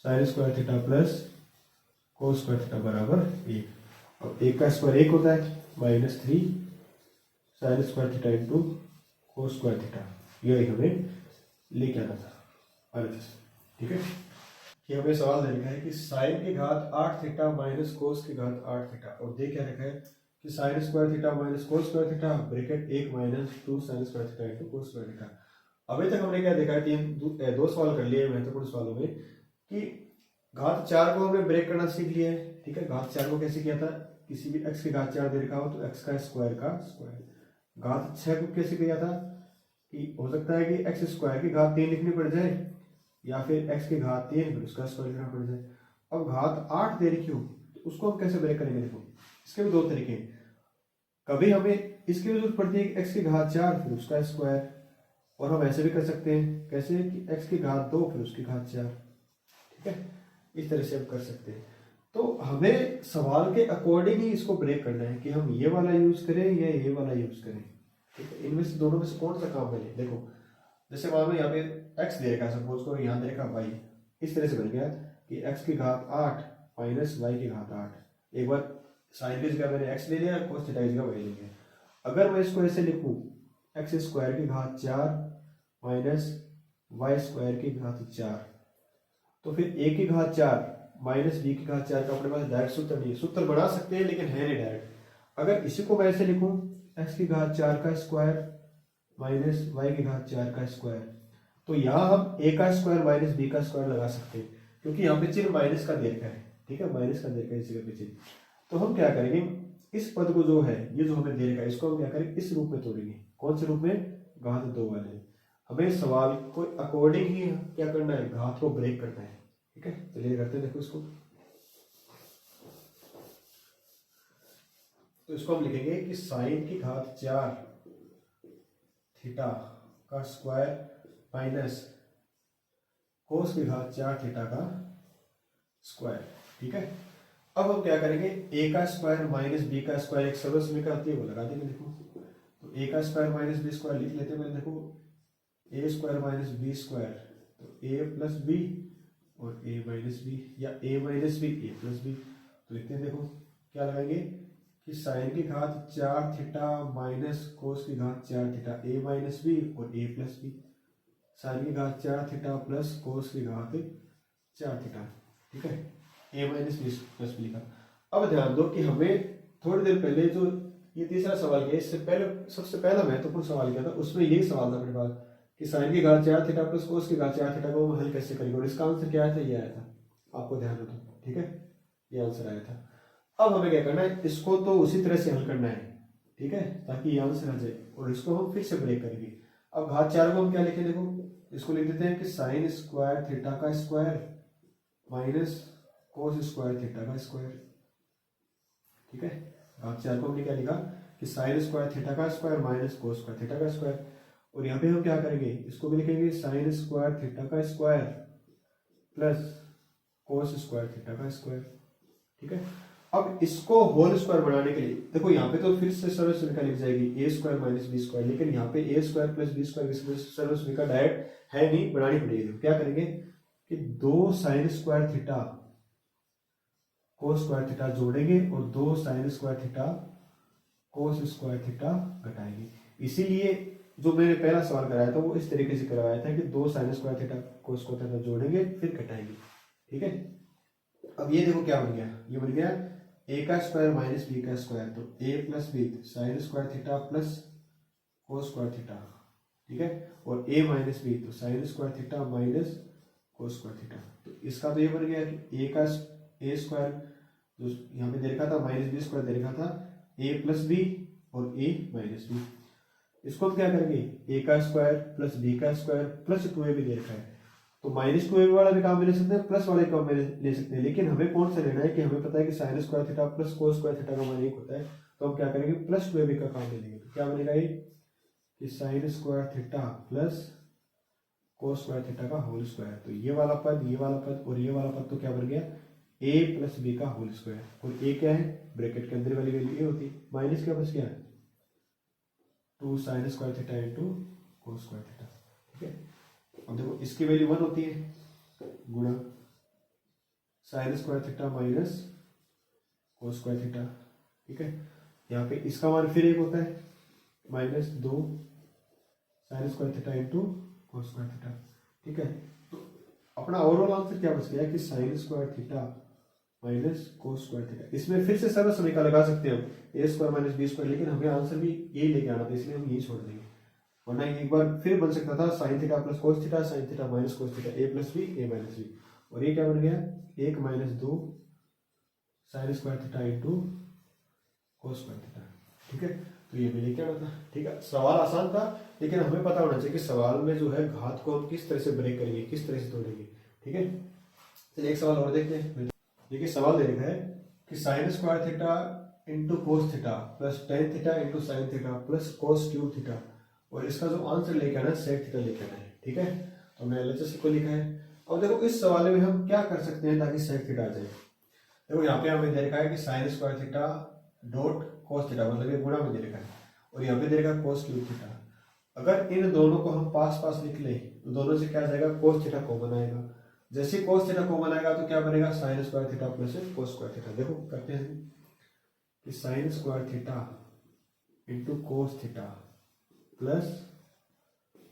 sign square theta plus cos square theta बराबर 1, और 1 का स्क्वायर 1 होता है, minus 3 sine square theta into cos square theta. यही हमें लेके आना था, ठीक है। कि हमें सवाल दे रखा है कि साइन की घात 8 थीटा माइनस कोस की घात 8 थीटा, और दे क्या रखा है कि sign square theta minus cos square theta bracket 1 minus 2 sine square theta into cos square theta. अभी तक हमने क्या देखा है, दो सवाल कर लिए महत्वपूर्ण सवालों में कि घात 4 को हमने ब्रेक करना सीख लिया है, ठीक है। घात 4 को कैसे किया था, किसी भी x की घात 4 दे रखा हो तो x का स्क्वायर। घात 6 को कैसे किया था कि हो सकता है कि x स्क्वायर की घात 3 लिखनी पड़ जाए या फिर x की घात 3 फिर उसका स्क्वायर लिखना पड़ जाए। अब घात 8 दे रखी हो तो उसको हम कैसे ब्रेक करेंगे, देखो इसके भी दो तरीके हैं। कभी हमें इसकी भी जरूरत पड़ती है कि x की घात 4 फिर उसका स्क्वायर, और हम ऐसे भी कर सकते हैं कैसे कि x की घात 2 फिर उसकी घात 4, ठीक है। इस तरह से हम कर सकते हैं। तो हमें सवाल के अकॉर्डिंग ही इसको ब्रेक करना है कि हम ये वाला यूज करें या ये वाला यूज करें, ठीक है। इनमें से दोनों में से कौन सा काम मिले। देखो जैसे मान लो यहाँ पे x दे रखा है, सपोज करो यहाँ दे रखा y, इस तरह से बन गया कि x की घात 8 माइनस y की घात 8। एक बार साइन की जगह मैंने x ले लिया, कोस थीटा की जगह y ले लिया। अगर मैं इसको ऐसे लिखूं x स्क्वायर की घात 4 माइनस y स्क्वायर की घात 4, तो फिर a की घात 4 माइनस b की घात 4 का अपने पास डायरेक्ट सूत्र नहीं है। सूत्र बना सकते हैं लेकिन है नहीं डायरेक्ट। अगर इसी को मैं ऐसे लिखूं x की घात 4 का स्क्वायर माइनस y की घात 4 का स्क्वायर, तो यहाँ हम a का स्क्वायर माइनस b का स्क्वायर लगा सकते हैं क्योंकि यहाँ पे चिन्ह माइनस का दे रखा है, ठीक है। माइनस का दे रखा है इसी का चिन्ह। तो हम क्या करेंगे, इस पद को जो है ये जो हमें दे रखा है इसको हम क्या करेंगे, इस रूप में तोड़ेंगे। कौन से रूप में, घात 2 वाले। हमें सवाल को अकॉर्डिंग ही क्या करना है, घात को ब्रेक करना है, ठीक है। चलिए करते हैं, देखो इसको। तो इसको हम लिखेंगे कि साइन की घात 4 थीटा का स्क्वायर माइनस कोस की घात 4 थीटा का स्क्वायर, ठीक है। अब हम क्या करेंगे, a का स्क्वायर माइनस b का स्क्वायर एक सरल समीकरण आती है वो लगा देंगे। देखो तो a का स्क्वायर माइनस b स्क्वायर लिख लेते हैं। मैंने देखो a square minus b square, तो a प्लस b और a माइनस b, या a minus b a plus b। तो लिखते हैं, देखो क्या लगाएंगे कि साइन की घात 4 थीटा माइनस कोस की घात 4 थीटा a माइनस b और a प्लस b। साइन की घात 4 थीटा प्लस कोस की घात 4 थीटा, ठीक है। a minus b plus b लिखा। अब ध्यान दो कि हमें थोड़ी देर पहले जो ये तीसरा सवाल किया, इससे पहले सबसे पहला महत्वपूर्ण सवाल किया था, उसमें यही सवाल था अपने पास कि साइन की घात 4 थीटा प्लस कोस की घात 4 थीटा को हम हल कैसे करेंगे, और इसका आंसर क्या आया था, ये आया था। आपको ध्यान रखो, ठीक है, ये आंसर आया था। अब हमें क्या करना है, इसको तो उसी तरह से हल करना है, ठीक है, ताकि ये आंसर आ जाए, और इसको हम फिर से ब्रेक करेंगे। अब घात 4 को हम क्या लिखें, देखो इसको लिख देते हैं कि साइन स्क्वायर थीटा का square minus cos square theta का स्क्वायर, ठीक है। घात 4 को हमने क्या लिखा कि साइन स्क्वायर थीटा का square minus cos square theta का स्क्वायर, और यहाँ पे हम क्या करेंगे, इसको भी लिखेंगे साइन स्क्वायर थीटा का square plus cos square theta का स्क्वायर, ठीक है। अब इसको होल स्क्वायर बनाने के लिए देखो यहाँ पे तो फिर से सरल समीकरण लिख जाएगी a square minus b square, लेकिन यहाँ पे a square plus B square सरल समीकरण डायरेक्ट है नहीं, बनानी पड़ेगी। तो क्या करेंगे कि 2 sine square theta cos square theta जोड़ेंगे और 2 sine square theta cos square theta घटाएंगे। इसीलिए जो मैंने पहला सवाल कराया था वो इस तरीके से करवाया था कि 2 sine square theta cos square theta जोड़ेंगे फिर घटाएंगे। ठीक है, अब ये देखो क्या बन गया, ये बन गया a का स्क्वायर माइनस b का स्क्वायर, तो a plus b sine square theta plus cos square theta. ठीक है, और a माइनस बी तो sine square theta minus cos square theta. तो इसका तो ये बन गया कि a का a स्क्वायर जो यहाँ पे दे रखा था माइनस बी स्क्वायर दे रखा था, a प्लस बी और a माइनस बी। इसको हम क्या करेंगे, a का स्क्वायर प्लस b का स्क्वायर प्लस 2a भी दे रखा है, तो माइनस 2a वाला भी काम में ले सकते हैं, प्लस वाले काम में ले सकते हैं। लेकिन हमें कौन सा लेना है कि हमें पता है कि sign square theta plus cos square theta का मान एक होता है, तो हम क्या करेंगे प्लस 2ab का काम ले लेंगे। तो क्या बनेगा ये कि sign square theta plus cos square theta का होल स्क्वायर। तो ये वाला पद और ये वाला पद तो क्या बन गया a प्लस बी का होल स्क्वायर, और a क्या है ब्रैकेट के अंदर वाली वैल्यू a होती है, माइनस क्या बच गया 2 sine square theta into cos square theta. ठीक है, अब देखो इसकी वैल्यू 1 होती है गुणा sign square theta minus cos square theta. ठीक है, यहाँ पे इसका मान फिर 1 होता है minus 2 sine square theta into cos square theta. ठीक है, तो अपना ओवरऑल आंसर क्या बच गया कि sign square theta minus cos square theta. इसमें फिर से सरल समीकरण लगा सकते हैं हम a square minus b square, लेकिन हमें आंसर भी यही लेके आना था इसलिए हम यही छोड़ देंगे, वरना एक बार फिर बन सकता था sine theta plus cos theta sine theta minus cos theta a plus b a minus b, और ये क्या बन गया 1 minus 2 sine square theta into cos square theta. ठीक है, तो ये भी लेके आना था। ठीक है, सवाल आसान था, लेकिन हमें पता होना चाहिए कि सवाल में जो है घात को हम किस तरह से ब्रेक करेंगे, किस तरह से तोड़ेंगे। ठीक है, चलिए एक सवाल और देखते हैं। देखिए सवाल दे रखा है कि साइन स्क्वायर थीटा इंटू कोस theta plus tan theta into sign theta plus cos cube theta, और इसका जो आंसर लेके आना है सेक थीटा लेके आना है। ठीक है, तो हमने एलएचएस को लिखा है। और देखो इस सवाल में हम क्या कर सकते हैं ताकि सेक थीटा आ जाए। देखो यहाँ पे हमें दे रखा है कि sign square theta dot cos theta, मतलब ये गुणा में दे रखा है, और यहाँ पे दे रखा है कोस क्यूब थीटा। अगर इन दोनों को हम पास पास लिख ले तो दोनों से क्या जाएगा कोस थीटा कॉमन आएगा। जैसे कोस थीटा कॉमन आएगा तो क्या बनेगा sign square theta plus cos square theta. देखो करते हैं कि साइन स्क्वायर थीटा इंटू कोस theta plus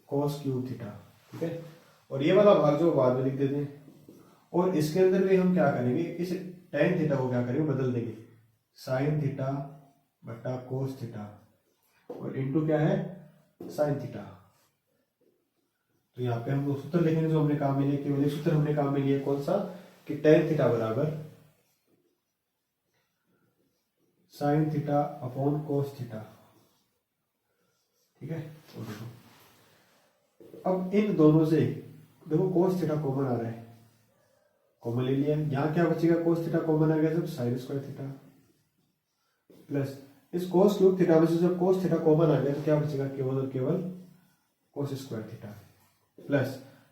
cos cube theta. ठीक है, और ये वाला भाग जो बाद में लिख देते हैं, और इसके अंदर भी हम क्या करेंगे इस टेन थीटा को क्या करेंगे बदल देंगे साइन थीटा बटा कोस थीटा, और इंटू क्या है साइन थीटा। तो यहाँ पे हम वो सूत्र लिखेंगे जो हमने काम में लिया, केवल एक सूत्र हमने काम में लिया, कौन सा कि टेन थीटा बराबर sine theta upon cos theta. ठीक है, तो देखो अब इन दोनों से देखो कोस थीटा कॉमन आ रहा है, कॉमन ले लिया, यहाँ क्या बचेगा कोस थीटा कॉमन आ गया जब साइन स्क्वायर थीटा प्लस इस कोस क्यूब थीटा में से जब कोस थीटा कॉमन आ गया तो क्या बचेगा केवल और केवल कोस स्क्वायर थीटा प्लस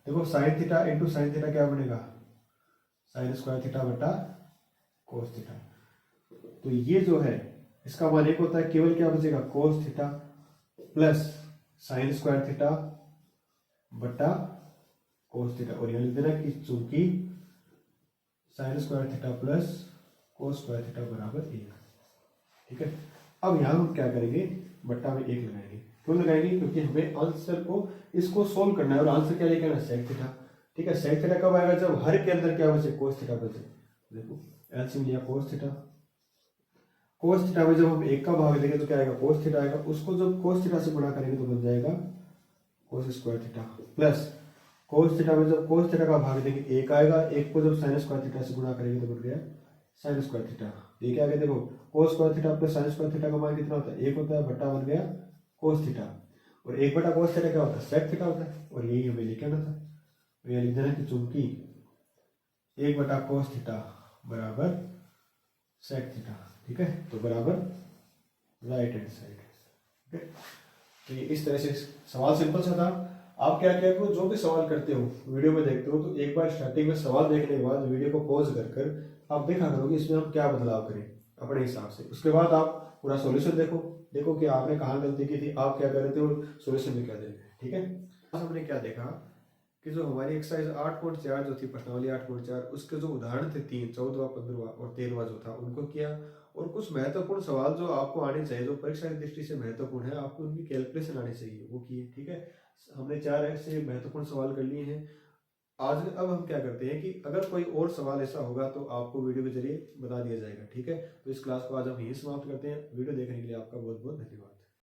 देखो sine theta into sine theta क्या बनेगा साइन स्क्वायर थीटा बटा कोस थीटा। तो ये जो है इसका मान एक होता है, केवल क्या बचेगा कोस theta plus sine square theta बटा कोस थीटा, और यहाँ लिख देना कि चूंकि sign square theta plus cos square theta बराबर 1। ठीक है, अब यहाँ हम क्या करेंगे बट्टा में 1 लगाएंगे। क्यों लगाएंगे, क्योंकि हमें आंसर को इसको सोल्व करना है, और आंसर क्या लेके आना सेक थीटा। ठीक है, सेक थीटा कब आएगा जब हर के अंदर क्या बचे कोस थीटा बचे। देखो एलसीएम लिया कोस थीटा, कोस थीटा में जब हम 1 का भाग देंगे तो क्या आएगा कोस थीटा आएगा, उसको जब कोस थीटा से गुणा करेंगे तो बन जाएगा कोस square theta plus cos theta में जब कोस थीटा का भाग देंगे 1 आएगा, 1 को जब साइन स्क्वायर थीटा से गुणा करेंगे तो बन गया साइन स्क्वायर थीटा। ये क्या आगे देखो कोस square theta plus sine square theta का मान कितना होता है 1 होता है, बट्टा बन गया कोस थीटा, और 1 बटा कोस थीटा क्या होता है सेक थीटा होता है, और यही हमें लेके आना था। तो यह लिख देना कि चूंकि 1 बटा कोस थीटा बराबर सेक थीटा। ठीक है, तो बराबर राइट हैंड साइड। ठीक है, तो ये इस तरह से सवाल सिंपल सा था। आप क्या क्या करो जो भी सवाल करते हो वीडियो में देखते हो तो एक बार स्टार्टिंग में सवाल देखने के बाद वीडियो को पॉज कर आप देखा करो कि इसमें हम क्या बदलाव करें अपने हिसाब से। उसके बाद आप पूरा सॉल्यूशन देखो कि आपने कहाँ गलती की थी, आप क्या कर रहे थे और सॉल्यूशन में क्या दे रहे हैं। ठीक है, हमने क्या देखा कि जो हमारी एक्सरसाइज 8.4 जो थी, प्रश्नावली 8.4, उसके जो उदाहरण थे 3, 14वां, 15वां और 13वां जो था, उनको किया। और कुछ महत्वपूर्ण सवाल जो आपको आने चाहिए, जो परीक्षा की दृष्टि से महत्वपूर्ण है, आपको उनकी कैलकुलेशन आनी चाहिए, वो किए। ठीक है, हमने 4 ऐसे महत्वपूर्ण सवाल कर लिए हैं आज। अब हम क्या करते हैं कि अगर कोई और सवाल ऐसा होगा तो आपको वीडियो के जरिए बता दिया जाएगा। ठीक है, तो इस क्लास को आज हम यहीं समाप्त करते हैं। वीडियो देखने के लिए आपका बहुत बहुत धन्यवाद।